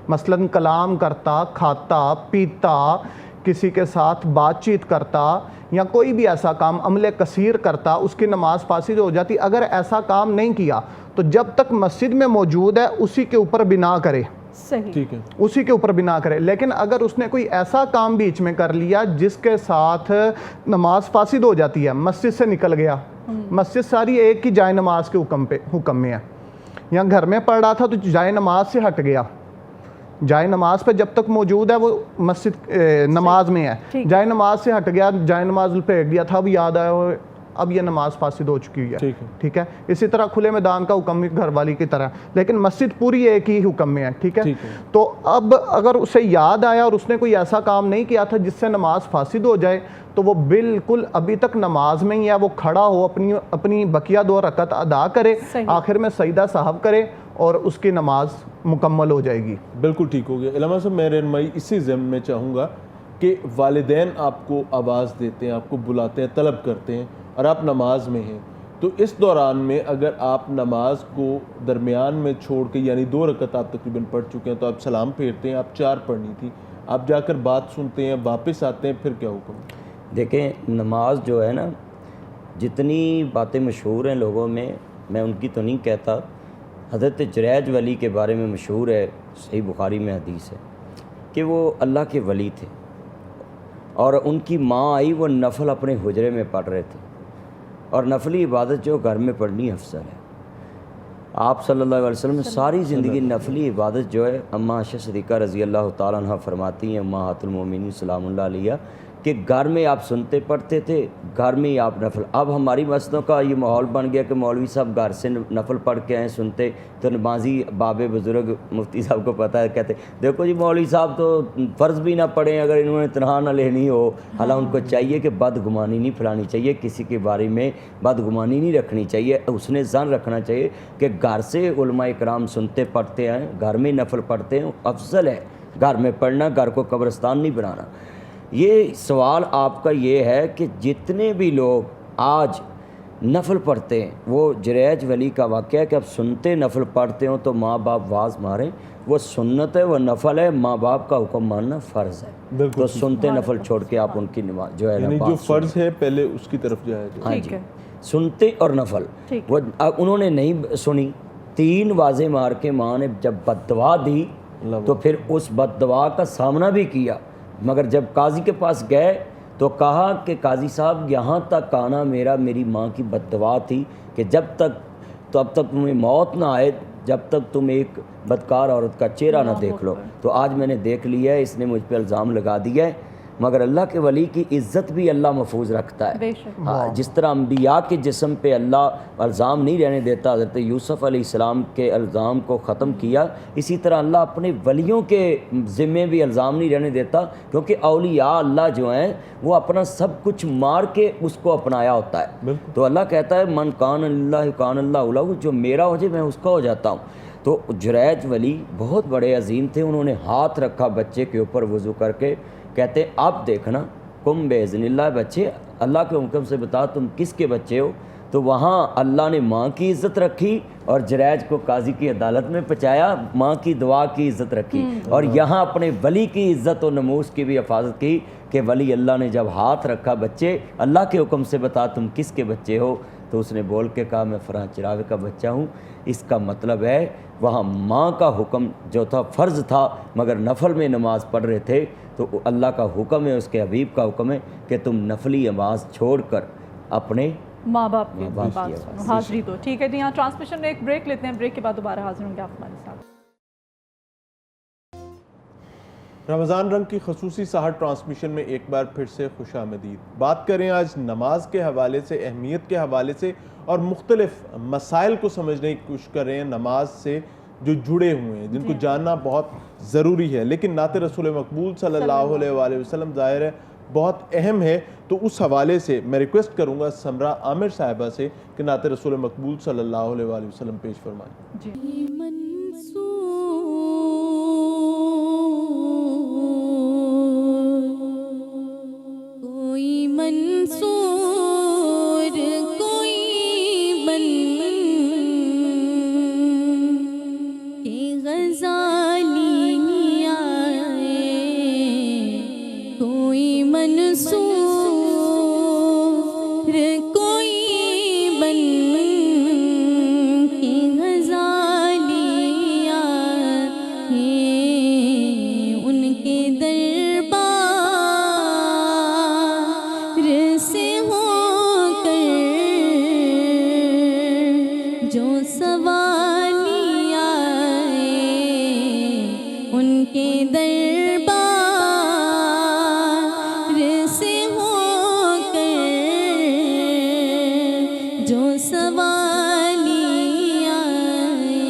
مثلاً کلام کرتا، کھاتا پیتا، کسی کے ساتھ بات چیت کرتا، یا کوئی بھی ایسا کام عمل کثیر کرتا، اس کی نماز فاسد ہو جاتی. اگر ایسا کام نہیں کیا تو جب تک مسجد میں موجود ہے اسی کے اوپر بنا کرے. صحیح، ٹھیک ہے، اسی کے اوپر بنا کرے. لیکن اگر اس نے کوئی ایسا کام بیچ میں کر لیا جس کے ساتھ نماز فاسد ہو جاتی ہے، مسجد سے نکل گیا، مسجد ساری ایک ہی جائے نماز کے حکم میں ہے، یا گھر میں پڑھ رہا تھا تو جائے نماز سے ہٹ گیا، جائے نماز پہ جب تک موجود ہے وہ مسجد نماز میں ہے، جائے نماز سے ہٹ گیا، جائے نماز پہ گیا تھا، اب یاد آیا اب یہ نماز فاسد ہو چکی ہے. ٹھیک ہے، اسی طرح کھلے میدان کا حکم گھر والی کی طرح، لیکن مسجد پوری ایک ہی حکم میں ہے. ٹھیک ہے، تو اب اگر اسے یاد آیا اور اس نے کوئی ایسا کام نہیں کیا تھا جس سے نماز فاسد ہو جائے تو وہ بالکل ابھی تک نماز میں ہی ہے، وہ کھڑا ہو، اپنی بقیہ 2 رکعت ادا کرے، آخر میں سجدہ سہو کرے اور اس کی نماز مکمل ہو جائے گی. بالکل ٹھیک ہو گیا. علامہ صاحب میں رہنمائی اسی ضمن میں چاہوں گا کہ والدین آپ کو آواز دیتے ہیں، آپ کو بلاتے ہیں، طلب کرتے ہیں اور آپ نماز میں ہیں، تو اس دوران میں اگر آپ نماز کو درمیان میں چھوڑ کے، یعنی 2 رکعت آپ تقریباً پڑھ چکے ہیں تو آپ سلام پھیرتے ہیں، آپ 4 پڑھنی تھی، آپ جا کر بات سنتے ہیں، واپس آتے ہیں، پھر کیا حکم؟ دیکھیں نماز جو ہے نا جتنی باتیں مشہور ہیں لوگوں میں ان کی تو نہیں کہتا. حضرت جریج ولی کے بارے میں مشہور ہے, صحیح بخاری میں حدیث ہے کہ وہ اللہ کے ولی تھے, اور ان کی ماں آئی, وہ نفل اپنے حجرے میں پڑھ رہے تھے, اور نفلی عبادت جو گھر میں پڑھنی افضل ہے. آپ صلی اللہ علیہ وسلم ساری زندگی نفلی عبادت جو ہے, اماں عائشہ صدیقہ رضی اللہ تعالیٰ عنہ فرماتی ہیں, امہات المومنین سلام اللہ علیہ, کہ گھر میں آپ سنتے پڑھتے تھے, گھر میں ہی آپ نفل. اب ہماری مسجدوں کا یہ ماحول بن گیا کہ مولوی صاحب گھر سے نفل پڑھ کے آئیں سنتے, تو نمازی باب بزرگ مفتی صاحب کو پتہ ہے, کہتے دیکھو جی مولوی صاحب تو فرض بھی نہ پڑھیں اگر انہوں نے تنہا نہ لینی ہو. حالانکہ ان کو چاہیے کہ بدگمانی نہیں پھیلانی چاہیے, کسی کے بارے میں بدگمانی نہیں رکھنی چاہیے, حسن ظن رکھنا چاہیے کہ گھر سے علماء کرام سنتے پڑھتے ہیں, گھر میں نفل پڑھتے ہیں, افضل ہے گھر میں پڑھنا, گھر کو قبرستان نہیں بنانا. یہ سوال آپ کا یہ ہے کہ جتنے بھی لوگ آج نفل پڑھتے ہیں, وہ جریج ولی کا واقعہ ہے کہ اب سنتے نفل پڑھتے ہوں تو ماں باپ واز ماریں, وہ سنت ہے, وہ نفل ہے, ماں باپ کا حکم ماننا فرض ہے. تو سنتے نفل چھوڑ کے آپ ان کی نماز جو ہے یعنی جو فرض ہے پہلے اس کی طرف جائے. ہاں جی, سنتے اور نفل. وہ انہوں نے نہیں سنی, 3 واضح مار کے ماں نے جب بد دعا دی تو پھر اس بد دعا کا سامنا بھی کیا, مگر جب قاضی کے پاس گئے تو کہا کہ قاضی صاحب یہاں تک آنا میری ماں کی بد دعا تھی کہ جب تک تو اب تک تمہیں موت نہ آئے جب تک تم ایک بدکار عورت کا چہرہ نہ دیکھ لو. تو آج میں نے دیکھ لیا ہے, اس نے مجھ پہ الزام لگا دیا ہے, مگر اللہ کے ولی کی عزت بھی اللہ محفوظ رکھتا ہے. جس طرح انبیاء کے جسم پہ اللہ الزام نہیں رہنے دیتا, حضرت یوسف علیہ السلام کے الزام کو ختم کیا, اسی طرح اللہ اپنے ولیوں کے ذمے بھی الزام نہیں رہنے دیتا, کیونکہ اولیاء اللہ جو ہیں وہ اپنا سب کچھ مار کے اس کو اپنایا ہوتا ہے. تو اللہ کہتا ہے من کان اللہ کان اللہ لہ, جو میرا ہو جائے میں اس کا ہو جاتا ہوں. تو جریج ولی بہت بڑے عظیم تھے, انہوں نے ہاتھ رکھا بچے کے اوپر وضو کر کے, کہتے اب دیکھنا کم باذن اللہ بچے, اللہ کے حکم سے بتا تم کس کے بچے ہو. تو وہاں اللہ نے ماں کی عزت رکھی اور جریج کو قاضی کی عدالت میں پہنچایا, ماں کی دعا کی عزت رکھی, اور یہاں اپنے ولی کی عزت و نموز کی بھی حفاظت کی کہ ولی اللہ نے جب ہاتھ رکھا بچے, اللہ کے حکم سے بتا تم کس کے بچے ہو, تو اس نے بول کے کہا میں فلاں چراغ کا بچہ ہوں. اس کا مطلب ہے وہاں ماں کا حکم جو تھا فرض تھا, مگر نفل میں نماز پڑھ رہے تھے, تو اللہ کا حکم ہے, اس کے حبیب کا حکم ہے کہ تم نفلی نماز چھوڑ کر اپنے ماں باپ کی بات سنو, حاضری دو. ٹھیک ہے جی, یہاں ٹرانسمیشن میں ایک بریک لیتے ہیں, بریک کے بعد دوبارہ حاضر ہوں گے آپ ہمارے ساتھ. رمضان رنگ کی خصوصی سحر ٹرانسمیشن میں ایک بار پھر سے خوش آمدید. بات کریں آج نماز کے حوالے سے, اہمیت کے حوالے سے, اور مختلف مسائل کو سمجھنے کی کوشش کر رہے ہیں نماز سے جو جڑے ہوئے ہیں, جن کو جاننا بہت ضروری ہے. لیکن نعت رسول مقبول صلی اللہ علیہ وآلہ وسلم ظاہر ہے بہت اہم ہے, تو اس حوالے سے میں ریکویسٹ کروں گا سمرا عامر صاحبہ سے کہ نعت رسول مقبول صلی اللہ علیہ وآلہ وسلم پیش فرمائیں. جی. کوئی منصور کوئی بن کے غزالی آئے, کوئی منصور کوئی بن کے غزالی آئے, ان کے دربار سے ہو کر جو سوالی آئے, ان کے دربار سے ہو کر جو سوالی آئے,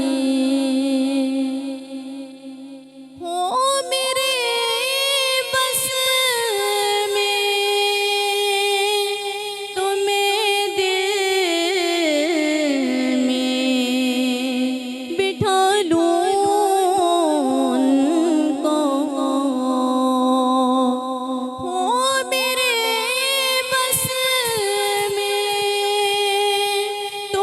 ہو میرے بس میں تو میں دل میں بٹھا لوں ان کو, ہو میرے بس میں تو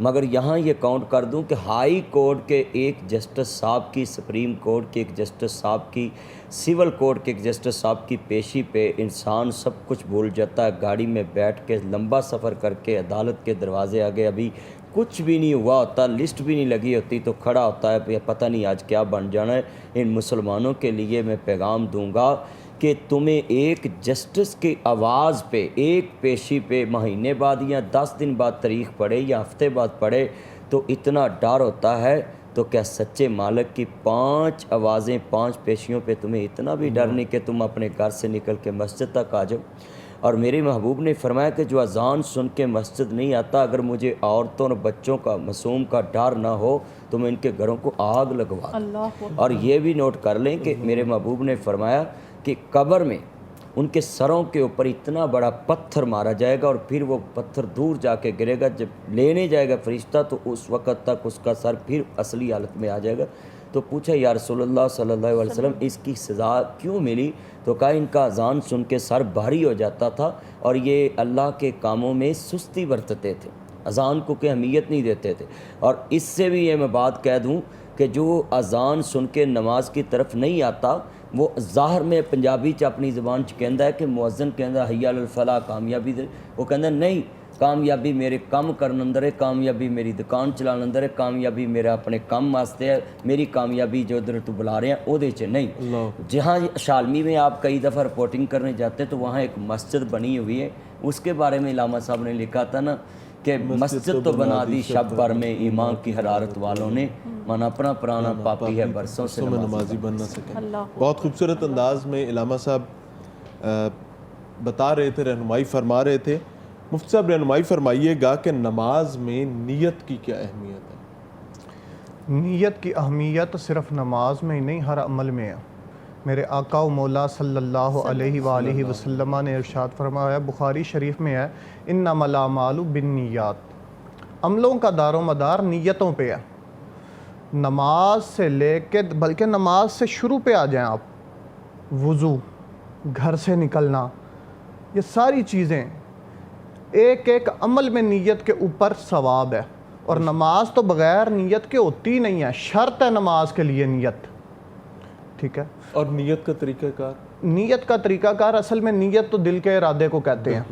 مگر یہاں یہ کاؤنٹ کر دوں کہ ہائی کورٹ کے ایک جسٹس صاحب کی، سپریم کورٹ کے ایک جسٹس صاحب کی، سول کورٹ کے ایک جسٹس صاحب کی پیشی پہ انسان سب کچھ بھول جاتا ہے. گاڑی میں بیٹھ کے لمبا سفر کر کے عدالت کے دروازے آگے ابھی کچھ بھی نہیں ہوا ہوتا، لسٹ بھی نہیں لگی ہوتی تو کھڑا ہوتا ہے، پتہ نہیں آج کیا بن جانا ہے. ان مسلمانوں کے لیے میں پیغام دوں گا کہ تمہیں ایک جسٹس کی آواز پہ، ایک پیشی پہ مہینے بعد یا 10 دن بعد تاریخ پڑے یا ہفتے بعد پڑے تو اتنا ڈر ہوتا ہے، تو کیا سچے مالک کی 5 آوازیں 5 پیشیوں پہ تمہیں اتنا بھی ڈر نہیں کہ تم اپنے گھر سے نکل کے مسجد تک آ جاؤ؟ اور میرے محبوب نے فرمایا کہ جو اذان سن کے مسجد نہیں آتا، اگر مجھے عورتوں اور بچوں کا، معصوم کا ڈر نہ ہو تو میں ان کے گھروں کو آگ لگوا دوں. اور یہ بھی نوٹ کر لیں کہ میرے محبوب نے فرمایا کہ قبر میں ان کے سروں کے اوپر اتنا بڑا پتھر مارا جائے گا اور پھر وہ پتھر دور جا کے گرے گا. جب لینے جائے گا فرشتہ تو اس وقت تک اس کا سر پھر اصلی حالت میں آ جائے گا. تو پوچھا یا رسول اللہ صلی اللہ علیہ وسلم اس کی سزا کیوں ملی؟ تو کہا ان کا اذان سن کے سر بھاری ہو جاتا تھا اور یہ اللہ کے کاموں میں سستی برتتے تھے، اذان کو کہ اہمیت نہیں دیتے تھے. اور اس سے بھی یہ میں بات کہہ دوں کہ جو اذان سن کے نماز کی طرف نہیں آتا وہ ظاہر میں پنجابی چ اپنی زبان چ کہندا ہے کہ مؤذن کہندا حی علی الفلاح کامیابی دے، وہ کہندا نہیں کامیابی میرے کم کرن اندر ہے، کامیابی میری دکان چلان اندر ہے، کامیابی میرا اپنے کم واسطے ہے، میری کامیابی جو ادھر تو بلا رہے ہیں او دے چ نہیں. جہاں شالمی میں آپ کئی دفعہ رپورٹنگ کرنے جاتے ہیں تو وہاں ایک مسجد بنی ہوئی ہے، اس کے بارے میں علامہ صاحب نے لکھا تھا نا کہ مسجد تو بنا دی شب بھر میں ایمان کی حرارت والوں نے، من اپنا پرانا پاپی ہے برسوں سے نمازی بن نہ سکے. بہت خوبصورت انداز میں علامہ صاحب بتا رہے تھے، رہنمائی فرما رہے تھے. مفتی صاحب رہنمائی فرمائیے گا کہ نماز میں نیت کی کیا اہمیت ہے؟ نیت کی اہمیت صرف نماز میں ہی نہیں، ہر عمل میں ہے. میرے آقا و مولا صلی اللہ علیہ وآلہ وسلم نے ارشاد فرمایا، بخاری شریف میں ہے، انما الاعمال بالنیات، عملوں کا دار و مدار نیتوں پہ ہے. نماز سے لے کے، بلکہ نماز سے شروع پہ آ جائیں آپ، وضو، گھر سے نکلنا، یہ ساری چیزیں ایک ایک عمل میں نیت کے اوپر ثواب ہے. اور نماز تو بغیر نیت کے ہوتی نہیں ہے، شرط ہے نماز کے لیے نیت. ٹھیک ہے. اور نیت کا طریقہ کار؟ نیت کا طریقہ کار اصل میں نیت تو دل کے ارادے کو کہتے ہیں.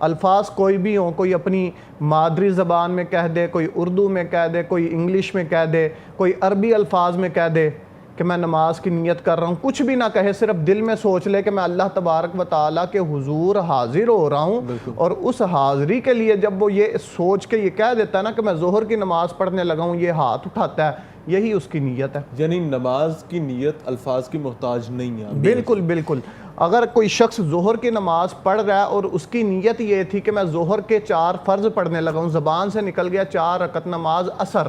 الفاظ کوئی بھی ہوں، کوئی اپنی مادری زبان میں کہہ دے، کوئی اردو میں کہہ دے، کوئی انگلش میں کہہ دے، کوئی عربی الفاظ میں کہہ دے کہ میں نماز کی نیت کر رہا ہوں. کچھ بھی نہ کہے، صرف دل میں سوچ لے کہ میں اللہ تبارک و تعالیٰ کے حضور حاضر ہو رہا ہوں. اور اس حاضری کے لیے جب وہ یہ سوچ کے یہ کہہ دیتا ہے نا کہ میں ظہر کی نماز پڑھنے لگا ہوں، یہ ہاتھ اٹھاتا ہے، یہی اس کی نیت ہے. یعنی نماز کی نیت الفاظ کی محتاج نہیں ہے. بالکل بالکل. اگر کوئی شخص ظہر کی نماز پڑھ رہا ہے اور اس کی نیت یہ تھی کہ میں ظہر کے 4 فرض پڑھنے لگا ہوں، زبان سے نکل گیا 4 رکعت نماز اثر،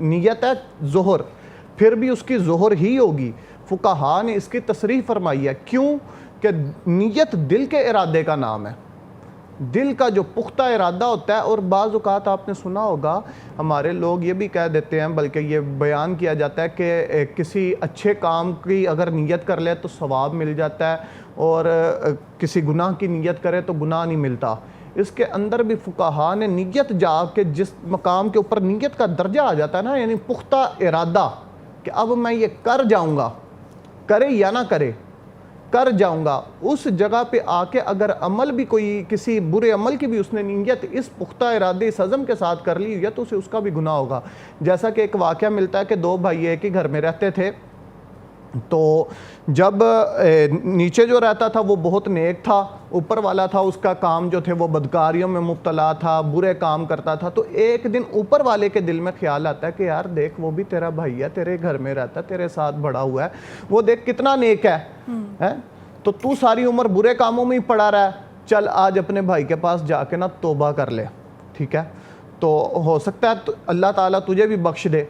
نیت ہے ظہر، پھر بھی اس کی ظہر ہی ہوگی. فقہاء نے اس کی تصریح فرمائی ہے. کیوں؟ کہ نیت دل کے ارادے کا نام ہے، دل کا جو پختہ ارادہ ہوتا ہے. اور بعض اوقات آپ نے سنا ہوگا ہمارے لوگ یہ بھی کہہ دیتے ہیں، بلکہ یہ بیان کیا جاتا ہے کہ کسی اچھے کام کی اگر نیت کر لے تو ثواب مل جاتا ہے، اور کسی گناہ کی نیت کرے تو گناہ نہیں ملتا. اس کے اندر بھی فقہاء نے نیت جا کے جس مقام کے اوپر نیت کا درجہ آ جاتا ہے نا، یعنی پختہ ارادہ کہ اب میں یہ کر جاؤں گا، کرے یا نہ کرے کر جاؤں گا، اس جگہ پہ آ کے اگر عمل بھی کوئی کسی برے عمل کی بھی اس نے نیت اس پختہ ارادے اس عزم کے ساتھ کر لی ہے تو اسے اس کا بھی گناہ ہوگا. جیسا کہ ایک واقعہ ملتا ہے کہ 2 بھائی ایک ہی گھر میں رہتے تھے، تو جب نیچے جو رہتا تھا وہ بہت نیک تھا، اوپر والا تھا اس کا کام جو تھے وہ بدکاریوں میں مبتلا تھا، برے کام کرتا تھا. تو ایک دن اوپر والے کے دل میں خیال آتا ہے کہ یار دیکھ وہ بھی تیرا بھائی ہے، تیرے گھر میں رہتا ہے، تیرے ساتھ بڑا ہوا ہے، وہ دیکھ کتنا نیک ہے، تو ساری عمر برے کاموں میں ہی پڑا رہا ہے، چل آج اپنے بھائی کے پاس جا کے نا توبہ کر لے. ٹھیک ہے، تو ہو سکتا ہے اللہ تعالیٰ تجھے بھی بخش دے.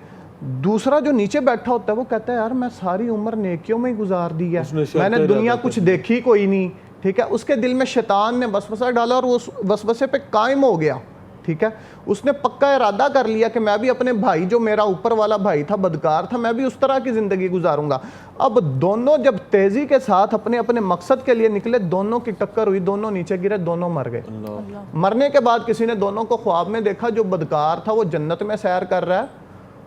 دوسرا جو نیچے بیٹھا ہوتا ہے وہ کہتا ہے یار میں ساری عمر نیکیوں میں ہی گزار دی ہے، میں نے دنیا کچھ دیکھی کوئی نہیں. ٹھیک ہے، اس کے دل میں شیطان نے وسوسہ ڈالا اور وہ وسوسے پہ قائم ہو گیا. ٹھیک ہے. اس نے پکا ارادہ کر لیا کہ میں بھی اپنے بھائی, جو میرا اوپر والا بھائی تھا بدکار تھا, میں بھی اس طرح کی زندگی گزاروں گا. اب دونوں جب تیزی کے ساتھ اپنے اپنے مقصد کے لیے نکلے, دونوں کی ٹکر ہوئی, دونوں نیچے گرے, دونوں مر گئے. مرنے کے بعد کسی نے دونوں کو خواب میں دیکھا, جو بدکار تھا وہ جنت میں سیر کر رہا ہے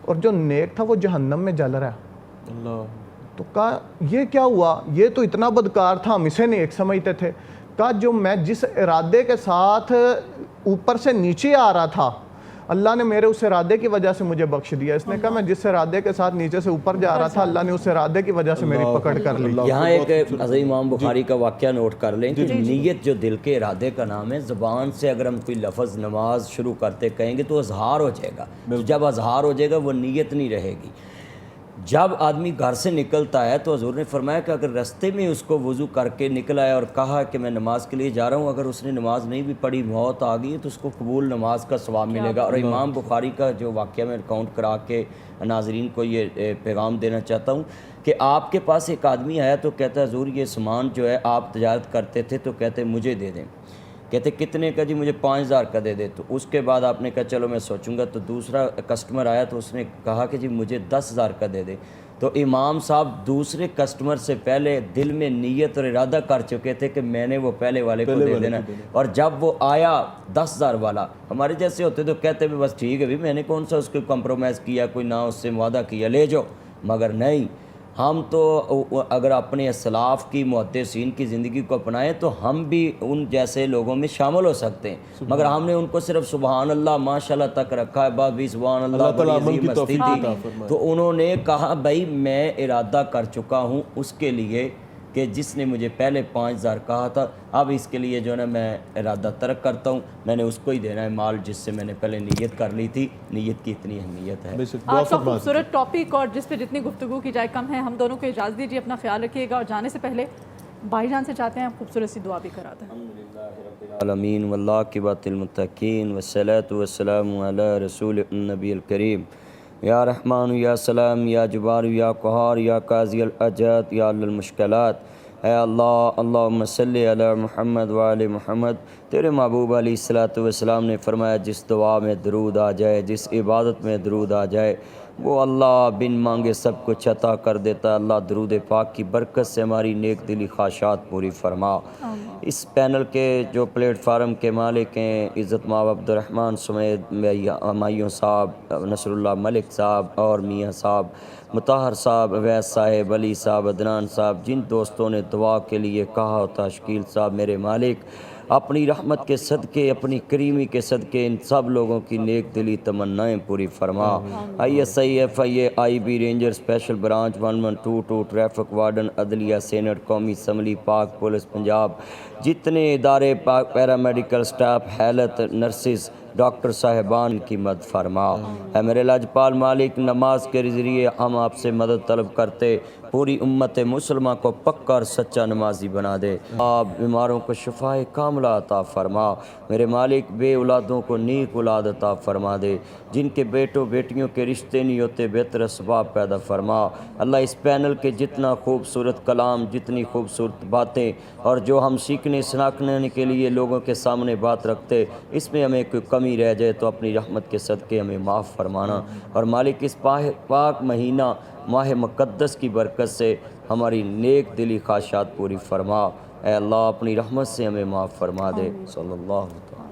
اور جو نیک تھا وہ جہنم میں جل رہا ہے. تو کہا یہ کیا ہوا, یہ تو اتنا بدکار تھا, ہم اسے نیک سمجھتے تھے. کہا جو میں جس ارادے کے ساتھ اوپر سے نیچے آ رہا تھا, اللہ نے میرے اس ارادے کی وجہ سے مجھے بخش دیا. اس نے کہا میں جس ارادے کے ساتھ نیچے سے اوپر جا رہا تھا, اللہ نے اس ارادے کی وجہ سے میری پکڑ کر لی. یہاں ایک عظیم امام بخاری کا واقعہ نوٹ کر لیں کہ نیت جو دل کے ارادے کا نام ہے, زبان سے اگر ہم کوئی لفظ نماز شروع کرتے کہیں گے تو اظہار ہو جائے گا. جب اظہار ہو جائے گا وہ نیت نہیں رہے گی. جب آدمی گھر سے نکلتا ہے تو حضور نے فرمایا کہ اگر رستے میں اس کو وضو کر کے نکلا ہے اور کہا کہ میں نماز کے لیے جا رہا ہوں, اگر اس نے نماز نہیں بھی پڑھی, موت آ گئی, تو اس کو قبول نماز کا ثواب ملے گا. اور امام بخاری کا جو واقعہ میں کاؤنٹ کرا کے ناظرین کو یہ پیغام دینا چاہتا ہوں کہ آپ کے پاس ایک آدمی آیا تو کہتا ہے حضور یہ سامان جو ہے آپ تجارت کرتے تھے, تو کہتے مجھے دے دیں. کہتے کتنے کا؟ جی مجھے 5000 کا دے دے. تو اس کے بعد آپ نے کہا چلو میں سوچوں گا. تو دوسرا کسٹمر آیا تو اس نے کہا کہ جی مجھے 10000 کا دے دے. تو امام صاحب دوسرے کسٹمر سے پہلے دل میں نیت اور ارادہ کر چکے تھے کہ میں نے وہ پہلے والے کو دے دینا. اور جب وہ آیا 10000 والا, ہمارے جیسے ہوتے تو کہتے بھی بس ٹھیک ہے بھی, میں نے کون سا اس کو کمپرومائز کیا, کوئی نہ اس سے وعدہ کیا, لے جاؤ. مگر نہیں, ہم تو اگر اپنے اسلاف کی محدثین کی زندگی کو اپنائیں تو ہم بھی ان جیسے لوگوں میں شامل ہو سکتے ہیں. مگر ہم نے ان کو صرف سبحان اللہ ماشاءاللہ تک رکھا ہے, بعد بھی سبحان اللہ بڑی عظیم مستی تھی. تو انہوں نے کہا بھائی میں ارادہ کر چکا ہوں اس کے لیے کہ جس نے مجھے پہلے 5000 کہا تھا, اب اس کے لیے جو ہے نا میں ارادہ ترک کرتا ہوں, میں نے اس کو ہی دینا ہے مال جس سے میں نے پہلے نیت کر لی تھی. نیت کی اتنی اہمیت ہے. آج کا خوبصورت ٹاپک اور جس پہ جتنی گفتگو کی جائے کم ہے. ہم دونوں کو اجازت دیجیے, اپنا خیال رکھیے گا, اور جانے سے پہلے بھائی جان سے چاہتے ہیں خوبصورت سی دعا بھی کرا دیں. العالمین والعاقبۃ للمتقین والصلاۃ والسلام علی رسول النبی الکریم. یا رحمان یا سلام یا جبار یا قہار یا قاضی الحاجات یا حل المشکلات. اے اللہ اللہم صلی علی محمد وآل محمد. تیرے محبوب علیہ الصلوۃ والسلام نے فرمایا جس دعا میں درود آ جائے, جس عبادت میں درود آ جائے, وہ اللہ بن مانگے سب کچھ عطا کر دیتا ہے. اللہ درود پاک کی برکت سے ہماری نیک دلی خواہشات پوری فرما. اس پینل کے جو پلیٹ فارم کے مالک ہیں, عزت مآب عبدالرحمن سمیت ہمایوں صاحب, نصر اللہ ملک صاحب اور میاں صاحب, مطہر صاحب, اویس صاحب, علی صاحب, عدنان صاحب, جن دوستوں نے دعا کے لیے کہا ہوتا, شکیل صاحب, میرے مالک اپنی رحمت کے صدقے, اپنی کریمی کے صدقے ان سب لوگوں کی نیک دلی تمنائیں پوری فرما. ISIFIA ranger special branch 1122 traffic warden, عدلیہ, سینٹ, قومی اسمبلی, پاک پولیس پنجاب, جتنے ادارے, پاک paramedical staff, health nurses, doctor صاحبان کی مدد فرما. اے میرے لاجپال مالک, نماز کے ذریعے ہم آپ سے مدد طلب کرتے, پوری امت مسلمہ کو پکا اور سچا نمازی بنا دے. آپ بیماروں کو شفاء کاملہ عطا فرما. میرے مالک بے اولادوں کو نیک اولاد عطا فرما دے. جن کے بیٹوں بیٹیوں کے رشتے نہیں ہوتے بہتر اسباب پیدا فرما. اللہ اس پینل کے جتنا خوبصورت کلام, جتنی خوبصورت باتیں اور جو ہم سیکھنے سناکھنے کے لیے لوگوں کے سامنے بات رکھتے, اس میں ہمیں کوئی کمی رہ جائے تو اپنی رحمت کے صدقے ہمیں معاف فرمانا. اور مالک اس پاک مہینہ ماہ مقدس کی برکت سے ہماری نیک دلی خواہشات پوری فرما. اے اللہ اپنی رحمت سے ہمیں معاف فرما دے. صلی اللہ علیہ وسلم.